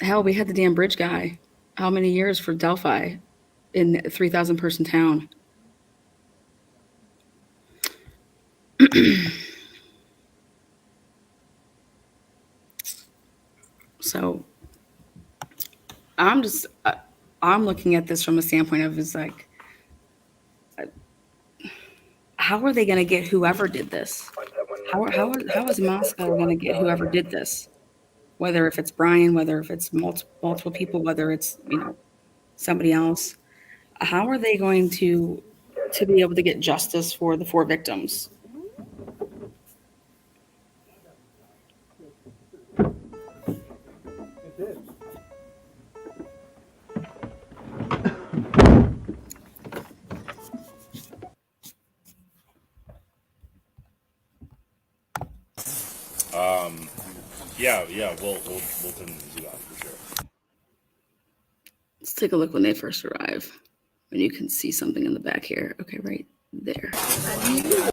[SPEAKER 1] Hell, we had the damn bridge guy. How many years for Delphi in a 3,000 person town? So I'm looking at this from a standpoint of is like, how are they going to get whoever did this? How is Moscow going to get whoever did this? Whether if it's Brian, whether if it's multiple people, whether it's, somebody else, how are they going to be able to get justice for the 4 victims?
[SPEAKER 4] Yeah, we'll do that for sure.
[SPEAKER 1] Let's take a look when they first arrive. And you can see something in the back here. Okay, right there. I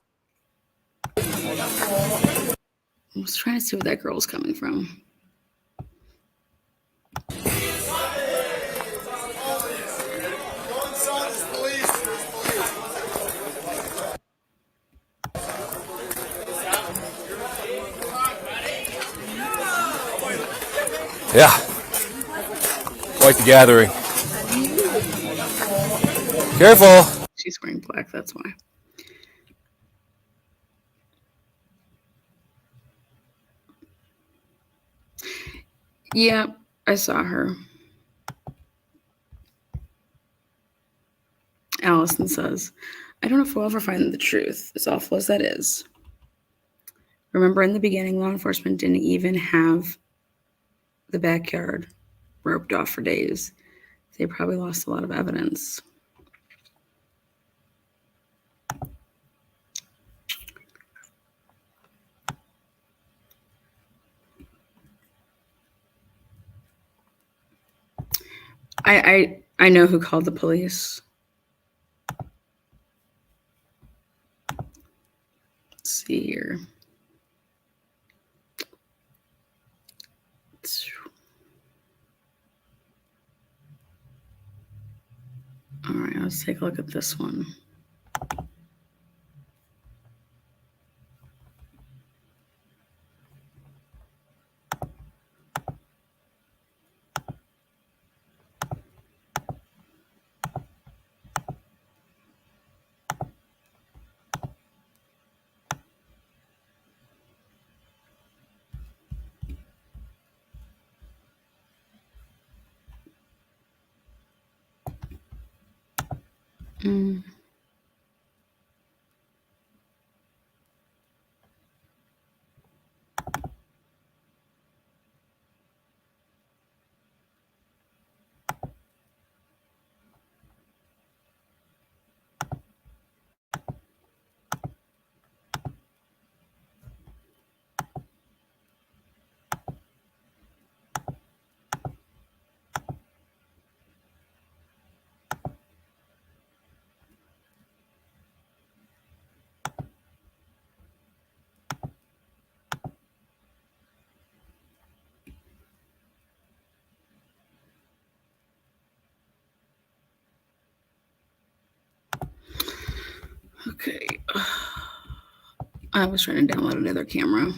[SPEAKER 1] was trying to see where that girl's coming from.
[SPEAKER 2] Yeah. Quite the gathering. Careful.
[SPEAKER 1] She's wearing black, that's why. Yeah, I saw her. Allison says, I don't know if we'll ever find the truth, as awful as that is. Remember, in the beginning, law enforcement didn't even have the backyard roped off for days. They probably lost a lot of evidence. I know who called the police. Let's see here. All right, let's take a look at this one. Okay. I was trying to download another camera.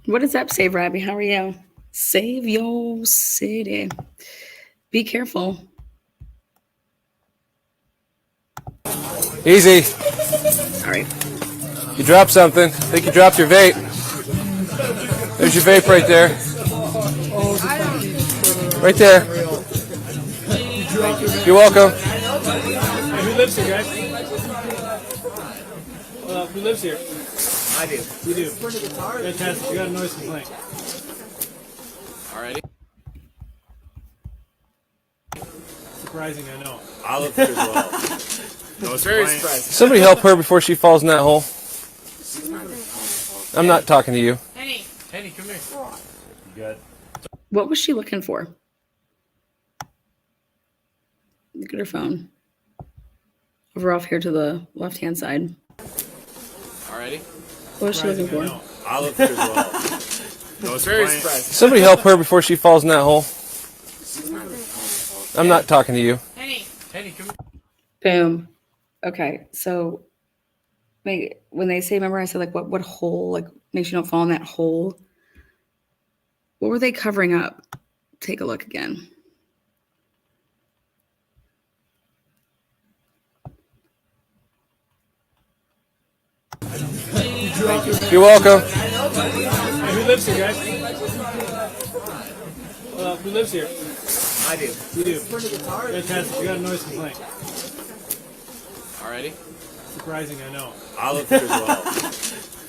[SPEAKER 1] What does that say, Robbie? How are you? Save your city. Be careful.
[SPEAKER 2] Easy.
[SPEAKER 1] Sorry.
[SPEAKER 2] You dropped something. I think you dropped your vape. There's your vape right there. Right there. You're welcome.
[SPEAKER 3] Hey, who lives here, guys? Who lives here? I do. You do. Fantastic. You got a noise complaint.
[SPEAKER 2] Alrighty.
[SPEAKER 3] Surprising, I know.
[SPEAKER 4] I looked as well. No, it's very surprising.
[SPEAKER 2] Somebody help her before she falls in that hole. I'm not talking to you.
[SPEAKER 5] Henny.
[SPEAKER 3] Henny, come here.
[SPEAKER 4] You got
[SPEAKER 1] What was she looking for? Look at her phone. Over off here to the left-hand side.
[SPEAKER 2] Alrighty.
[SPEAKER 1] What was she looking
[SPEAKER 3] Surprising, I
[SPEAKER 1] for?
[SPEAKER 3] know.
[SPEAKER 4] I looked as well. No, it's very surprising.
[SPEAKER 2] Somebody help her before she falls in that hole. I'm not talking to you.
[SPEAKER 5] Henny.
[SPEAKER 3] Henny, come here.
[SPEAKER 1] Boom. Okay, so when they say, remember I said like what hole like makes you don't fall in that hole? What were they covering up? Take a look again.
[SPEAKER 2] You're welcome.
[SPEAKER 3] Hey, who lives here, guys? Who lives here?
[SPEAKER 4] I do.
[SPEAKER 3] You do. Fantastic. You got a noise complaint.
[SPEAKER 2] Alrighty.
[SPEAKER 3] Surprising, I know.
[SPEAKER 4] I looked as well.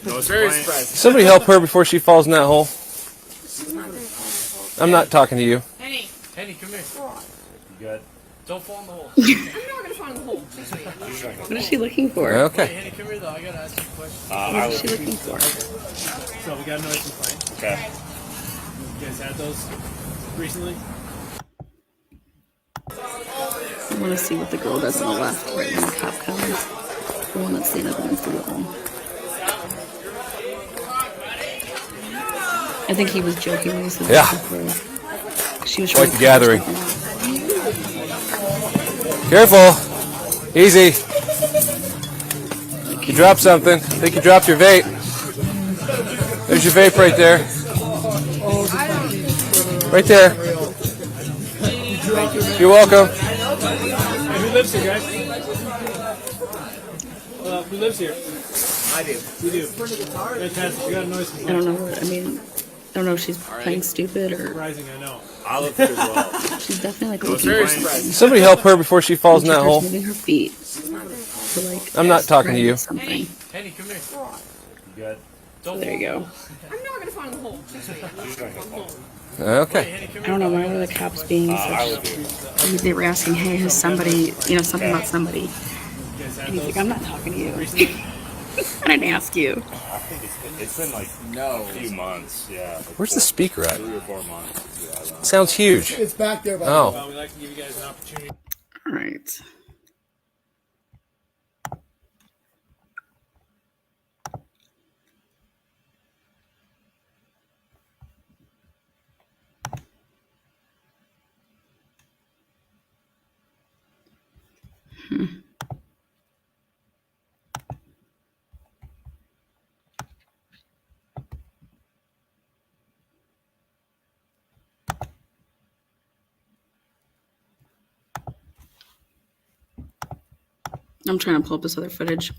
[SPEAKER 4] No, it's very surprising.
[SPEAKER 2] Somebody help her before she falls in that hole. I'm not talking to you.
[SPEAKER 5] Henny.
[SPEAKER 3] Henny, come here.
[SPEAKER 4] You got
[SPEAKER 3] Don't fall in the hole.
[SPEAKER 5] I'm never gonna fall in the hole. Trust me.
[SPEAKER 1] What is she looking for?
[SPEAKER 3] Hey,
[SPEAKER 2] Okay.
[SPEAKER 3] Henny, come here though. I gotta ask you a question.
[SPEAKER 1] What
[SPEAKER 4] I
[SPEAKER 1] is she
[SPEAKER 4] looked.
[SPEAKER 1] looking for?
[SPEAKER 3] So we got a noise complaint.
[SPEAKER 4] Okay.
[SPEAKER 3] You guys had those recently?
[SPEAKER 1] I want to see what the girl does on the left right when the cop comes. The one that's standing up against the wall. I think he was joking when he said
[SPEAKER 2] Yeah.
[SPEAKER 1] She was
[SPEAKER 2] Quite
[SPEAKER 1] trying
[SPEAKER 2] the
[SPEAKER 1] to
[SPEAKER 2] gathering.
[SPEAKER 1] cover something up.
[SPEAKER 2] Careful. Easy. You dropped something. I think you dropped your vape. There's your vape right there. Right there. You're welcome.
[SPEAKER 3] Hey, who lives here, guys? Who lives here?
[SPEAKER 4] I do.
[SPEAKER 3] You do. Fantastic. You got a noise
[SPEAKER 1] I
[SPEAKER 3] complaint.
[SPEAKER 1] don't know what, I mean, I don't know if she's playing stupid or
[SPEAKER 3] Surprising, I know.
[SPEAKER 4] I looked as well.
[SPEAKER 1] she's definitely like
[SPEAKER 4] No, it's
[SPEAKER 1] looking
[SPEAKER 4] very
[SPEAKER 1] for something.
[SPEAKER 4] surprising.
[SPEAKER 2] Somebody help her before she falls in
[SPEAKER 1] She
[SPEAKER 2] that
[SPEAKER 1] starts
[SPEAKER 2] hole.
[SPEAKER 1] moving her feet to like.
[SPEAKER 2] I'm not talking to you.
[SPEAKER 1] Something.
[SPEAKER 3] Henny, come here.
[SPEAKER 4] You got
[SPEAKER 3] Don't
[SPEAKER 1] There you go.
[SPEAKER 5] I'm never gonna fall in the hole. Trust me. I'm never gonna fall in the hole.
[SPEAKER 2] Okay.
[SPEAKER 3] Henny, come
[SPEAKER 1] I
[SPEAKER 3] here.
[SPEAKER 1] don't know why were the cops being
[SPEAKER 4] I
[SPEAKER 1] such.
[SPEAKER 4] would do.
[SPEAKER 1] They were asking, hey, has somebody, something about somebody.
[SPEAKER 3] You guys had
[SPEAKER 1] And he's
[SPEAKER 3] those
[SPEAKER 1] like, I'm not talking to you.
[SPEAKER 3] recently?
[SPEAKER 1] I didn't ask you.
[SPEAKER 4] I think it's been like a few months. Yeah. Like
[SPEAKER 2] Where's the speaker at?
[SPEAKER 4] 3 or 4 months. Yeah, I don't know.
[SPEAKER 2] Sounds huge.
[SPEAKER 6] It's back there. By
[SPEAKER 2] Oh.
[SPEAKER 3] Well, we like to give you guys an opportunity.
[SPEAKER 1] All right. I'm trying to pull up this other footage.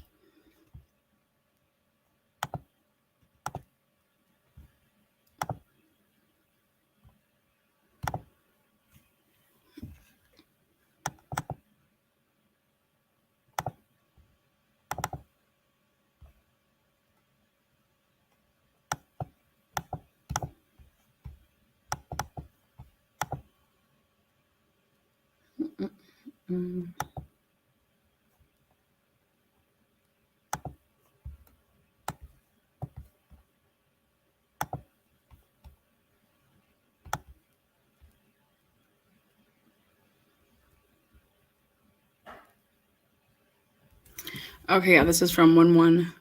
[SPEAKER 1] Okay, yeah, this is from 1-1.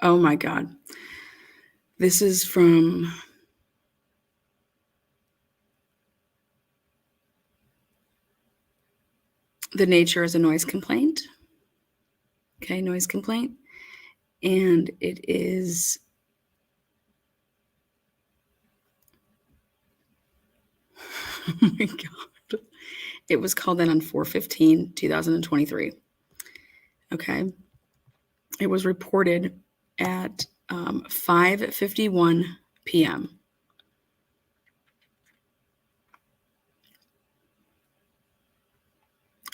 [SPEAKER 1] Oh my God. This is from the nature is a noise complaint. Okay, noise complaint. And it is oh my God. It was called in on 4/15/2023. Okay. It was reported at 5:51 p.m.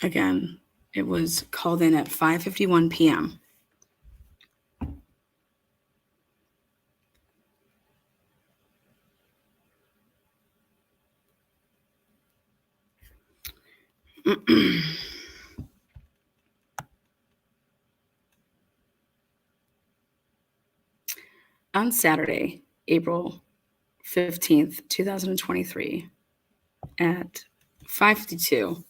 [SPEAKER 1] Again, it was called in at 5:51 p.m. On Saturday, April 15th, 2023, at 5:52,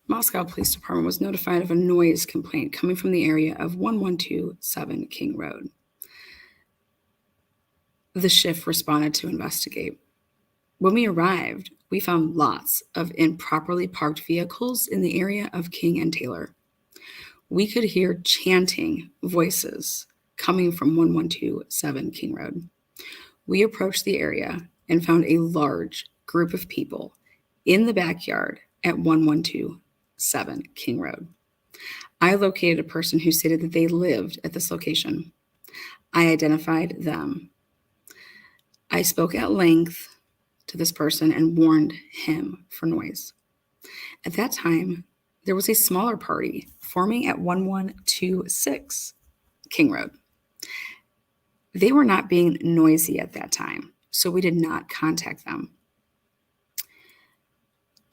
[SPEAKER 1] Moscow Police Department was notified of a noise complaint coming from the area of 1127 King Road. The shift responded to investigate. When we arrived, we found lots of improperly parked vehicles in the area of King and Taylor. We could hear chanting voices coming from 1127 King Road. We approached the area and found a large group of people in the backyard at 1127 King Road. I located a person who stated that they lived at this location. I identified them. I spoke at length to this person and warned him for noise. At that time, there was a smaller party forming at 1126 King Road. They were not being noisy at that time, so we did not contact them.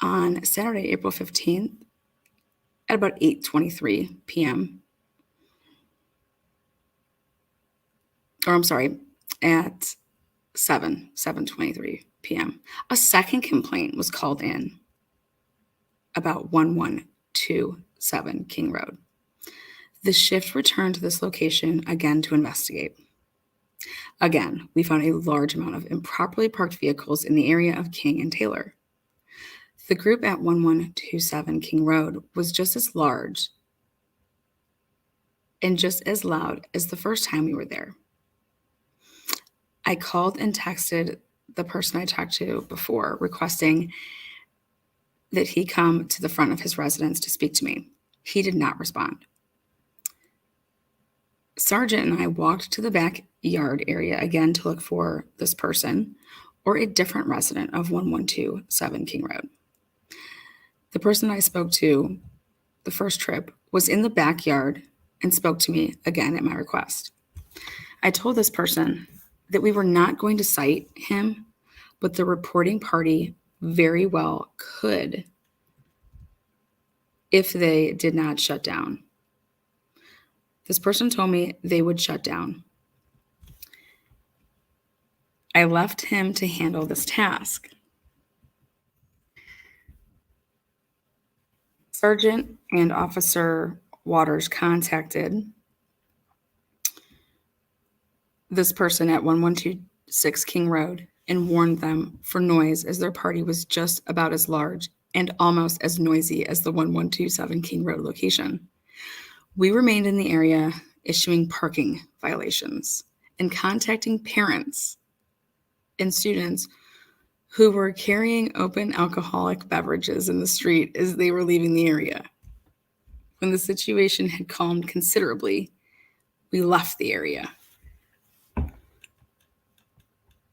[SPEAKER 1] On Saturday, April 15th, at about 8:23 p.m., at 7:23 p.m., a second complaint was called in about 1127 King Road. The shift returned to this location again to investigate. Again, we found a large amount of improperly parked vehicles in the area of King and Taylor. The group at 1127 King Road was just as large and just as loud as the first time we were there. I called and texted the person I talked to before, requesting that he come to the front of his residence to speak to me. He did not respond. Sergeant and I walked to the backyard area again to look for this person or a different resident of 1127 King Road. The person I spoke to the first trip was in the backyard and spoke to me again at my request. I told this person that we were not going to cite him, but the reporting party very well could if they did not shut down. This person told me they would shut down. I left him to handle this task. Sergeant and Officer Waters contacted this person at 1126 King Road and warned them for noise, as their party was just about as large and almost as noisy as the 1127 King Road location. We remained in the area, issuing parking violations and contacting parents and students who were carrying open alcoholic beverages in the street as they were leaving the area. When the situation had calmed considerably, we left the area.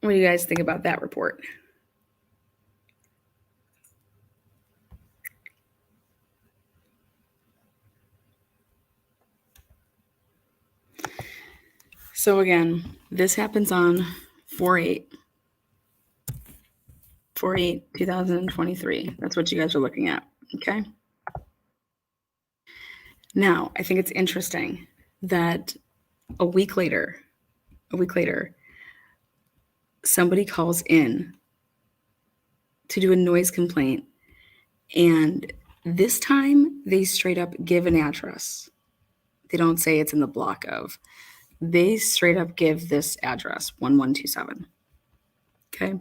[SPEAKER 1] What do you guys think about that report? So again, this happens on 4/8/2023. That's what you guys are looking at, okay? Now, I think it's interesting that a week later, somebody calls in to do a noise complaint, and this time they straight up give an address. They don't say it's in the block of. They straight up give this address, 1127. Okay.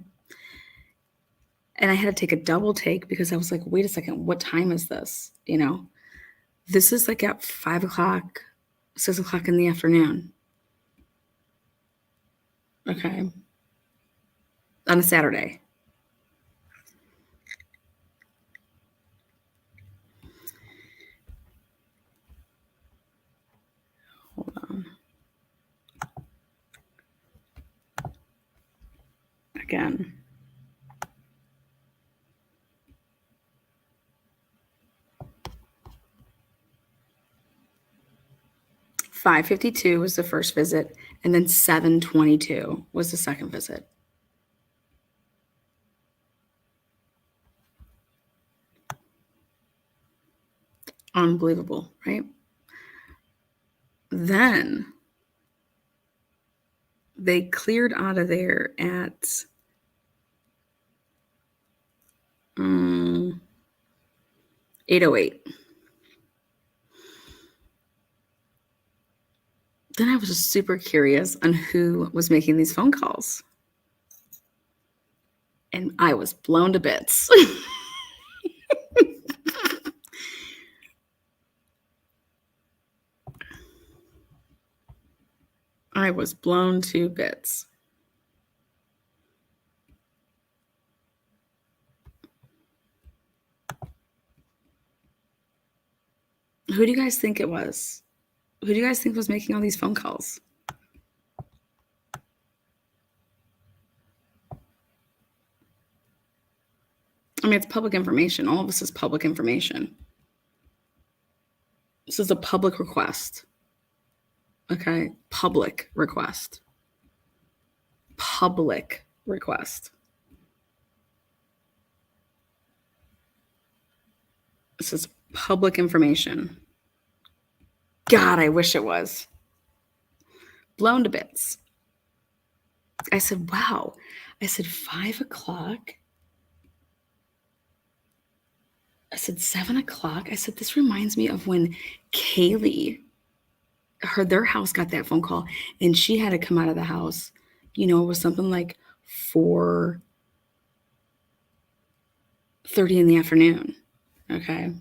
[SPEAKER 1] And I had to take a double take because I was like, wait a second, what time is this? You know, this is like at 5 o'clock, 6 o'clock in the afternoon. Okay. On a Saturday. Hold on. Again. $5:52 was the first visit, and then 7:22 was the second visit. Unbelievable, right? Then they cleared out of there at 8:08. Then I was just super curious on who was making these phone calls. And I was blown to bits. I was blown to bits. Who do you guys think it was? Who do you guys think was making all these phone calls? I mean, it's public information. All of this is public information. This is a public request. Okay? Public request. Public request. This is public information. God, I wish it was. Blown to bits. I said, wow. I said, 5 o'clock. I said, 7 o'clock. I said, this reminds me of when Kaylee, their house got that phone call and she had to come out of the house. You know, it was something like 4:30 in the afternoon. Okay.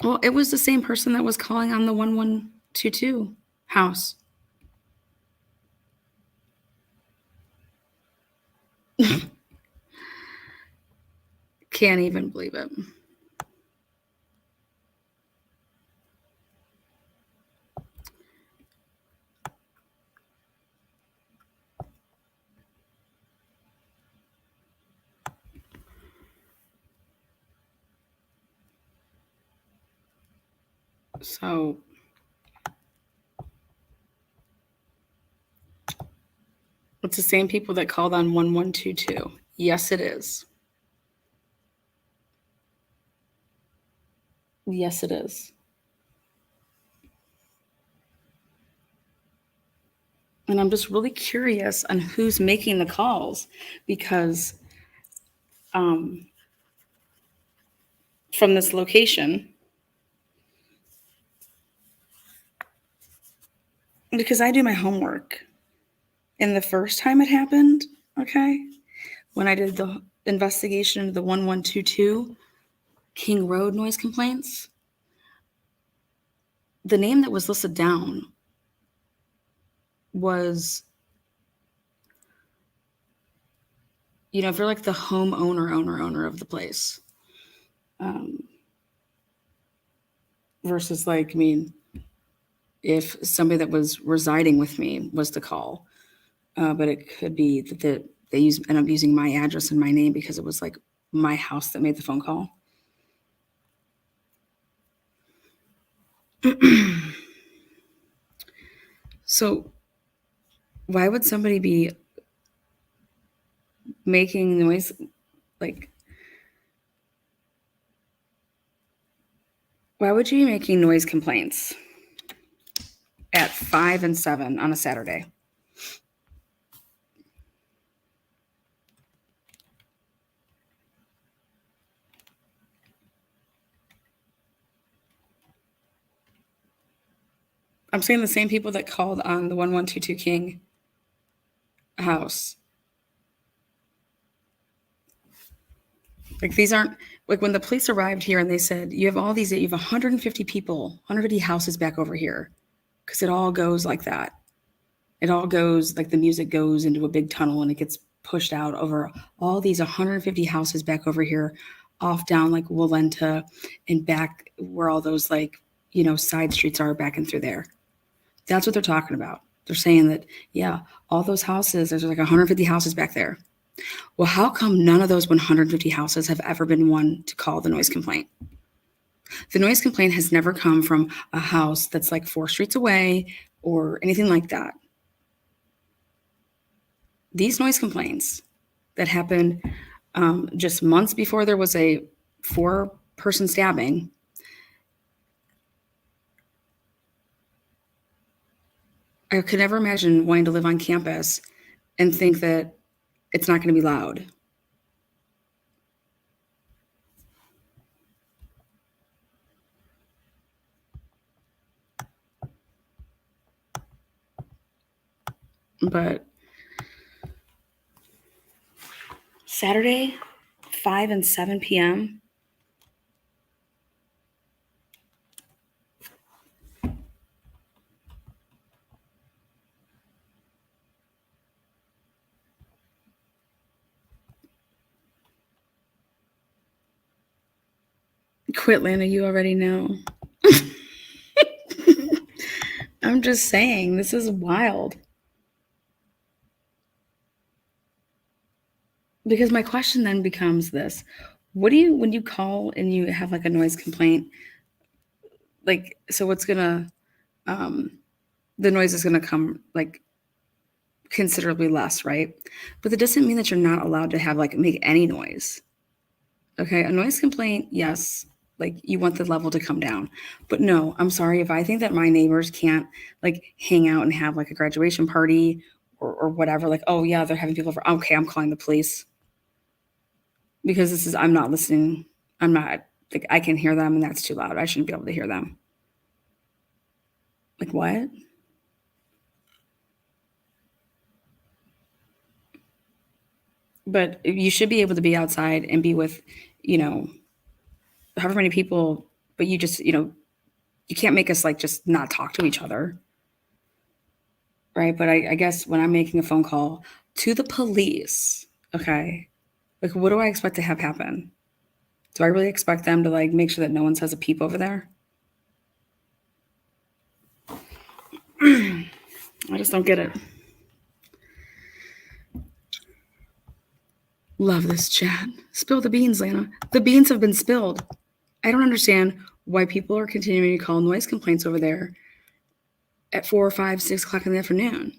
[SPEAKER 1] Well, it was the same person that was calling on the 1122 house. Can't even believe it. So it's the same people that called on 1122. Yes, it is. Yes, it is. And I'm just really curious on who's making the calls because from this location, because I do my homework. And the first time it happened, okay, when I did the investigation into the 1122 King Road noise complaints, the name that was listed down was, you know, if you're like the owner of the place, versus like, I mean, if somebody that was residing with me was to call, but it could be that they end up using my address and my name because it was like my house that made the phone call. So why would somebody be making noise? Like, why would you be making noise complaints at 5 and 7 on a Saturday? I'm saying the same people that called on the 1122 King house. Like, these aren't, like, when the police arrived here and they said, you have 150 people, 150 houses back over here. Because it all goes like that. It all goes, like the music goes into a big tunnel and it gets pushed out over all these 150 houses back over here, off down like Walenta and back where all those, like, you know, side streets are back and through there. That's what they're talking about. They're saying that, yeah, all those houses, there's like 150 houses back there. Well, how come none of those 150 houses have ever been one to call the noise complaint? The noise complaint has never come from a house that's like 4 streets away or anything like that. these noise complaints that happened just months before there was a 4-person stabbing. I could never imagine wanting to live on campus and think that it's not going to be loud. But Saturday, 5 and 7 p.m., quit, Lana, you already know. I'm just saying, this is wild. Because my question then becomes this. What do you, when you call and you have like a noise complaint, like, so what's gonna, the noise is gonna come like considerably less, right? But that doesn't mean that you're not allowed to have like make any noise. Okay, a noise complaint, yes, like you want the level to come down. But no, I'm sorry if I think that my neighbors can't like hang out and have like a graduation party or whatever, like, oh yeah, they're having people over. Okay, I'm calling the police. Because this is, I'm not listening. I'm not, like, I can hear them and that's too loud. I shouldn't be able to hear them. Like, what? But you should be able to be outside and be with, you know, however many people, but you just, you know, you can't make us like just not talk to each other. Right. But I guess when I'm making a phone call to the police, okay, like, what do I expect to have happen? Do I really expect them to like make sure that no one says a peep over there? I just don't get it. Love this chat. Spill the beans, Lana. The beans have been spilled. I don't understand why people are continuing to call noise complaints over there at 4 or 5, 6 o'clock in the afternoon.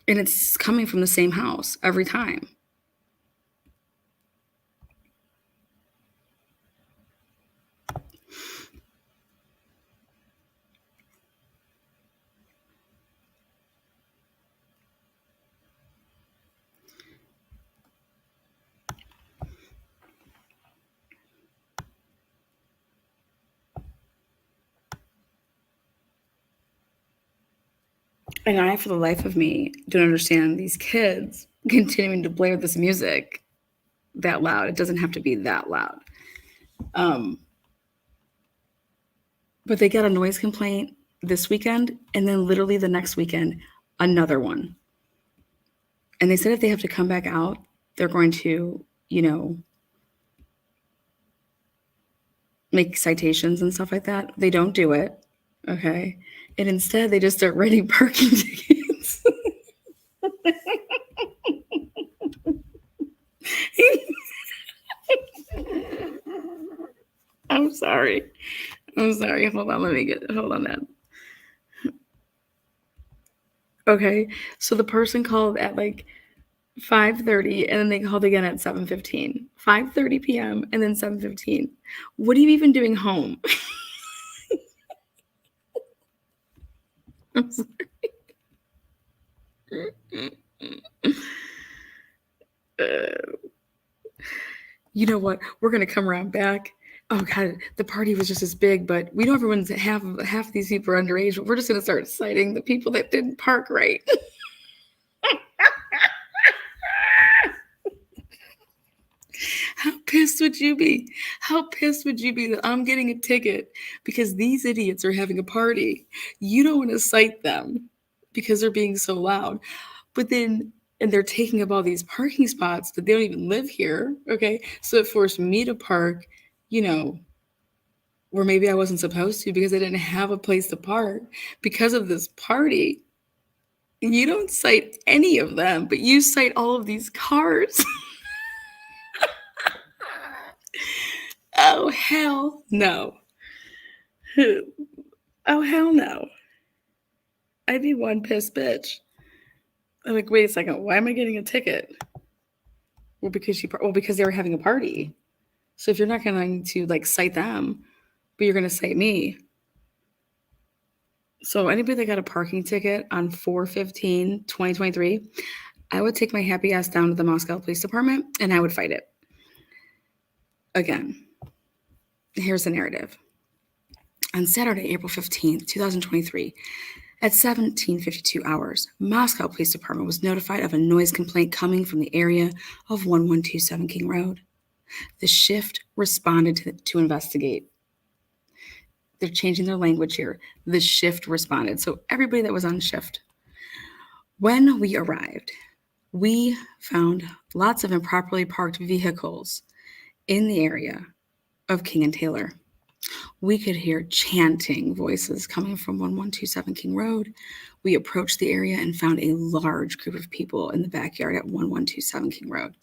[SPEAKER 1] And it's coming from the same house every time. And I, for the life of me, don't understand these kids continuing to blare this music that loud. It doesn't have to be that loud. But they got a noise complaint this weekend, and then literally the next weekend, another one. And they said if they have to come back out, they're going to, you know, make citations and stuff like that. They don't do it. Okay. And instead, they just start writing parking tickets. I'm sorry. Hold on. Hold on that. Okay. So the person called at like 5:30 and then they called again at 7:15. 5:30 p.m. and then 7:15. What are you even doing home? I'm sorry. You know what? We're gonna come around back. Oh God, the party was just as big, but we know everyone's half of these people are underage. But we're just gonna start citing the people that didn't park right. How pissed would you be? How pissed would you be that I'm getting a ticket because these idiots are having a party? You don't want to cite them because they're being so loud. But then, and they're taking up all these parking spots that they don't even live here. Okay. So it forced me to park, you know, where maybe I wasn't supposed to because I didn't have a place to park because of this party. You don't cite any of them, but you cite all of these cars. Oh, hell no. Oh, hell no. I'd be one pissed bitch. I'm like, wait a second, why am I getting a ticket? Well, because they were having a party. So if you're not going to like cite them, but you're going to cite me. So anybody that got a parking ticket on 4/15/2023, I would take my happy ass down to the Moscow Police Department and I would fight it. Again, here's the narrative. On Saturday, April 15th, 2023, at 17:52 hours, Moscow Police Department was notified of a noise complaint coming from the area of 1127 King Road. The shift responded to investigate. They're changing their language here. The shift responded. So everybody that was on shift. When we arrived, we found lots of improperly parked vehicles in the area of King and Taylor. We could hear chanting voices coming from 1127 King Road. We approached the area and found a large group of people in the backyard at 1127 King Road.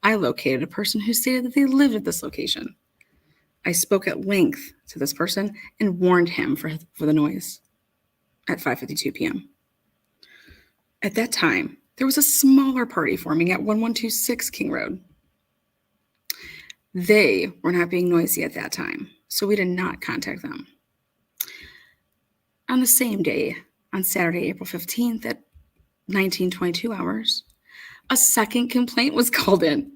[SPEAKER 1] I located a person who stated that they lived at this location. I spoke at length to this person and warned him for the noise at 5:52 p.m. At that time, there was a smaller party forming at 1126 King Road. They were not being noisy at that time, so we did not contact them. On the same day, on Saturday, April 15th at 19:22 hours, a second complaint was called in.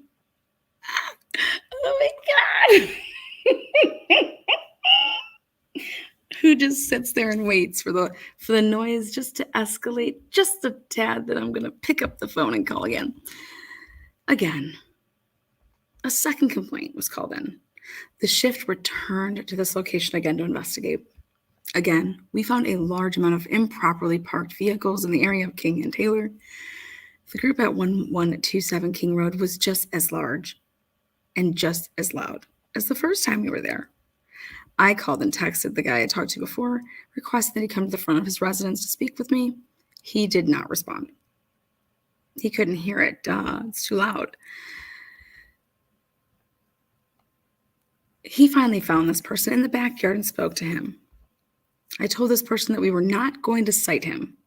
[SPEAKER 1] Oh my God. Who just sits there and waits for the noise just to escalate just a tad that I'm going to pick up the phone and call again. Again, a second complaint was called in. The shift returned to this location again to investigate. Again, we found a large amount of improperly parked vehicles in the area of King and Taylor. The group at 1127 King Road was just as large and just as loud as the first time we were there. I called and texted the guy I talked to before, requesting that he come to the front of his residence to speak with me. He did not respond. He couldn't hear it. It's too loud. He finally found this person in the backyard and spoke to him. I told this person that we were not going to cite him.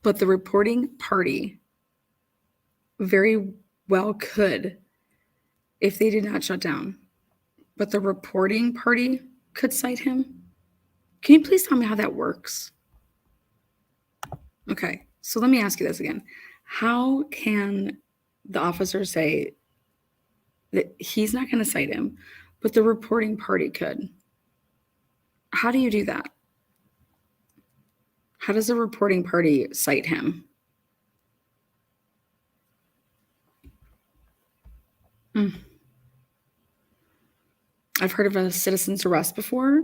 [SPEAKER 1] But the reporting party very well could if they did not shut down. But the reporting party could cite him. Can you please tell me how that works? Okay, so let me ask you this again. How can the officer say that he's not going to cite him, but the reporting party could? How do you do that? How does the reporting party cite him? I've heard of a citizen's arrest before.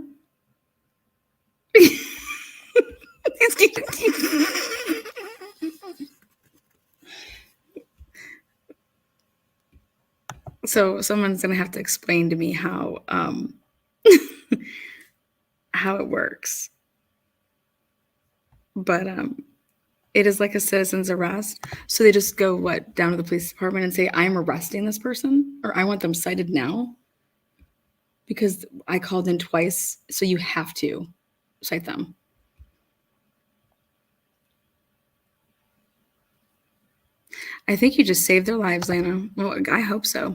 [SPEAKER 1] So someone's going to have to explain to me how how it works. But it is like a citizen's arrest. So they just go down to the police department and say, I'm arresting this person, or I want them cited now because I called in twice. So you have to cite them. I think you just saved their lives, Lana. Well, I hope so.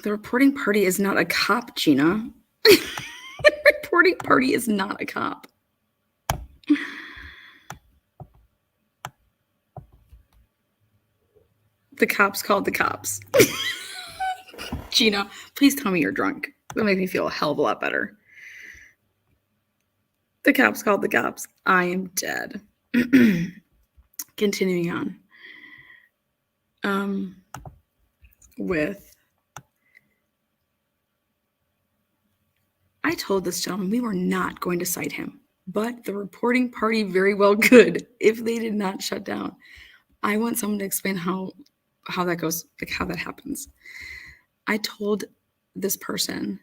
[SPEAKER 1] The reporting party is not a cop, Gina. The reporting party is not a cop. The cops called the cops. Gina, please tell me you're drunk. That'll make me feel a hell of a lot better. The cops called the cops. I am dead. Continuing on. I told this gentleman we were not going to cite him, but the reporting party very well could if they did not shut down. I want someone to explain how that goes, like how that happens. I told this person,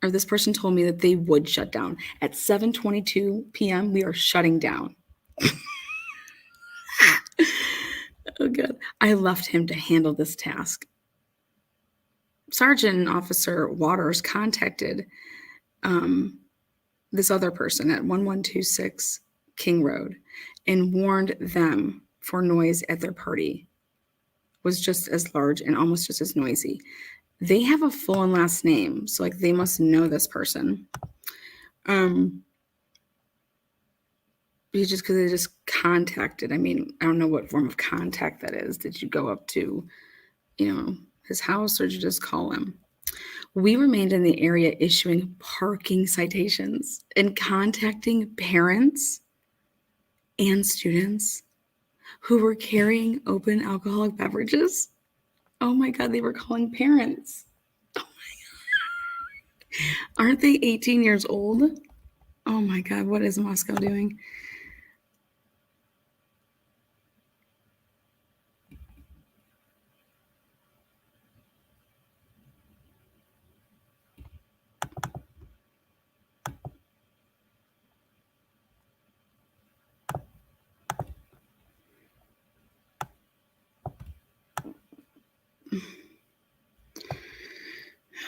[SPEAKER 1] or this person told me that they would shut down. At 7:22 p.m., we are shutting down. Oh, God. I left him to handle this task. Sergeant Officer Waters contacted this other person at 1126 King Road and warned them for noise at their party was just as large and almost just as noisy. They have a full and last name, so like they must know this person. Because they just contacted. I mean, I don't know what form of contact that is. Did you go up to, his house, or did you just call him? We remained in the area issuing parking citations and contacting parents and students who were carrying open alcoholic beverages. Oh my God, they were calling parents. Oh my God. Aren't they 18 years old? Oh my God, what is Moscow doing?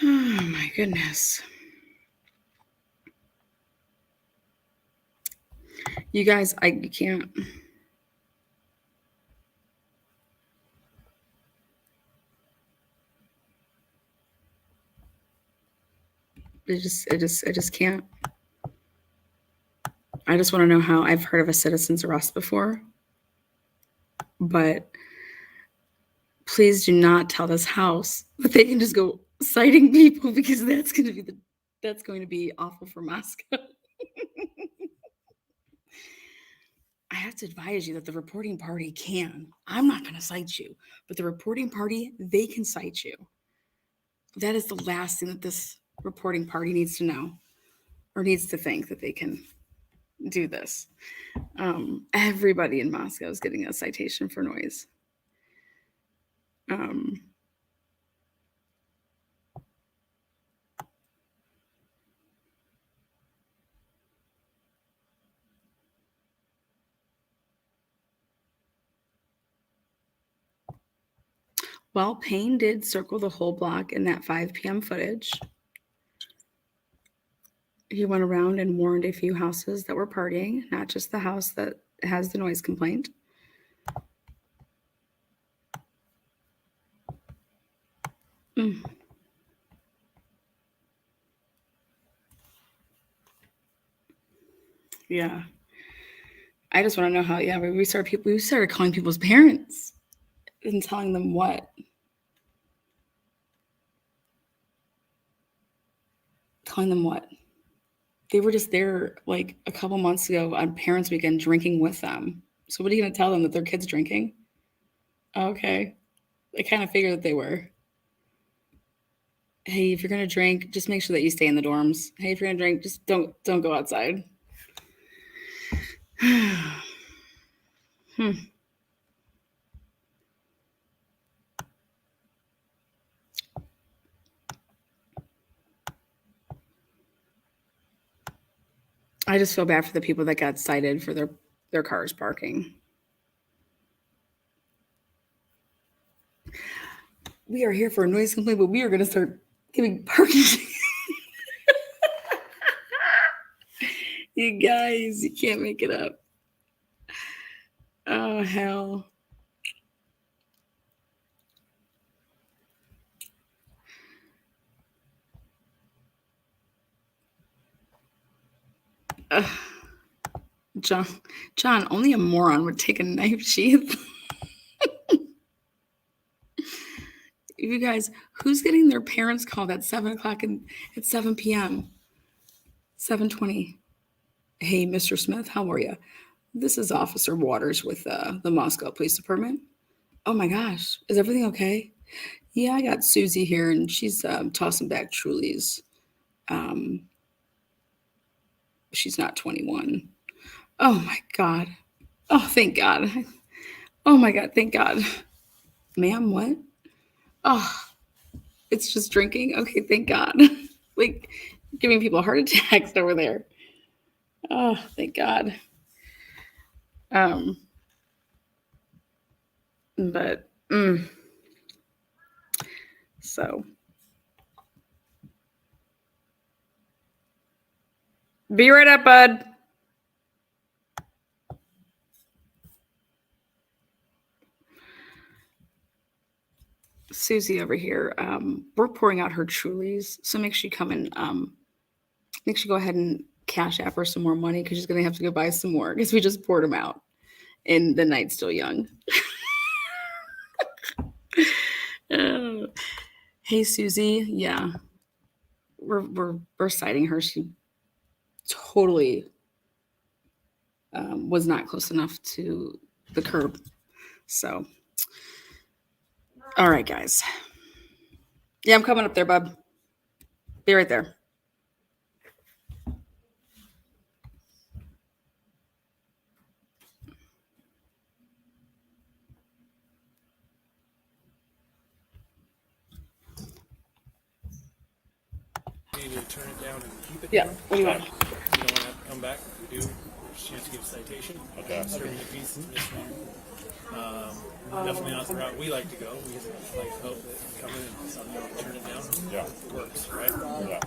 [SPEAKER 1] Oh my goodness. You guys, I can't. I just can't. I just want to know how. I've heard of a citizen's arrest before, but please do not tell this house that they can just go citing people, because that's going to be awful for Moscow. I have to advise you that the reporting party can. I'm not going to cite you, but the reporting party, they can cite you. That is the last thing that this reporting party needs to know, or needs to think, that they can do this. Everybody in Moscow is getting a citation for noise. Well, Payne did circle the whole block in that 5 p.m. footage. He went around and warned a few houses that were partying, not just the house that has the noise complaint. Yeah. I just want to know how, we started calling people's parents and telling them what? Telling them what? They were just there like a couple months ago on Parents' Weekend drinking with them. So what are you going to tell them, that their kid's drinking? Okay. I kind of figured that they were. Hey, if you're going to drink, just make sure that you stay in the dorms. Hey, if you're going to drink, just don't go outside. I just feel bad for the people that got cited for their cars parking. We are here for a noise complaint, but we are going to start giving parking. You guys, you can't make it up. Oh, hell. John, only a moron would take a knife sheath. You guys, who's getting their parents called at 7 o'clock and at 7 p.m.? 7:20. Hey, Mr. Smith, how are you? This is Officer Waters with the Moscow Police Department. Oh my gosh, is everything okay? Yeah, I got Susie here, and she's tossing back Trulies. She's not 21. Oh my God. Oh, thank God. Oh my God, thank God. Ma'am, what? Oh, it's just drinking? Okay, thank God. Like, giving people heart attacks over there. Oh, thank God. But, so Be right up, bud. Susie over here, we're pouring out her Trulies, so make sure you come and make sure you go ahead and cash app her some more money because she's gonna have to go buy some more because we just poured them out, and the night's still young. Oh. Hey, Susie, yeah, we're citing her. She totally was not close enough to the curb. So, all right, guys. Yeah, I'm coming up there, bub. Be right there.
[SPEAKER 3] You need to turn it down and keep it
[SPEAKER 1] Yeah.
[SPEAKER 3] down.
[SPEAKER 1] What do you want?
[SPEAKER 3] You don't want to have to come back. If we do, there's a chance to get a citation.
[SPEAKER 4] Okay.
[SPEAKER 3] Serving a piece of misdemeanor. Definitely not the route we like to go. We like to hope that you come in and somehow turn it down.
[SPEAKER 4] Yeah.
[SPEAKER 3] It works, right?
[SPEAKER 4] Yeah.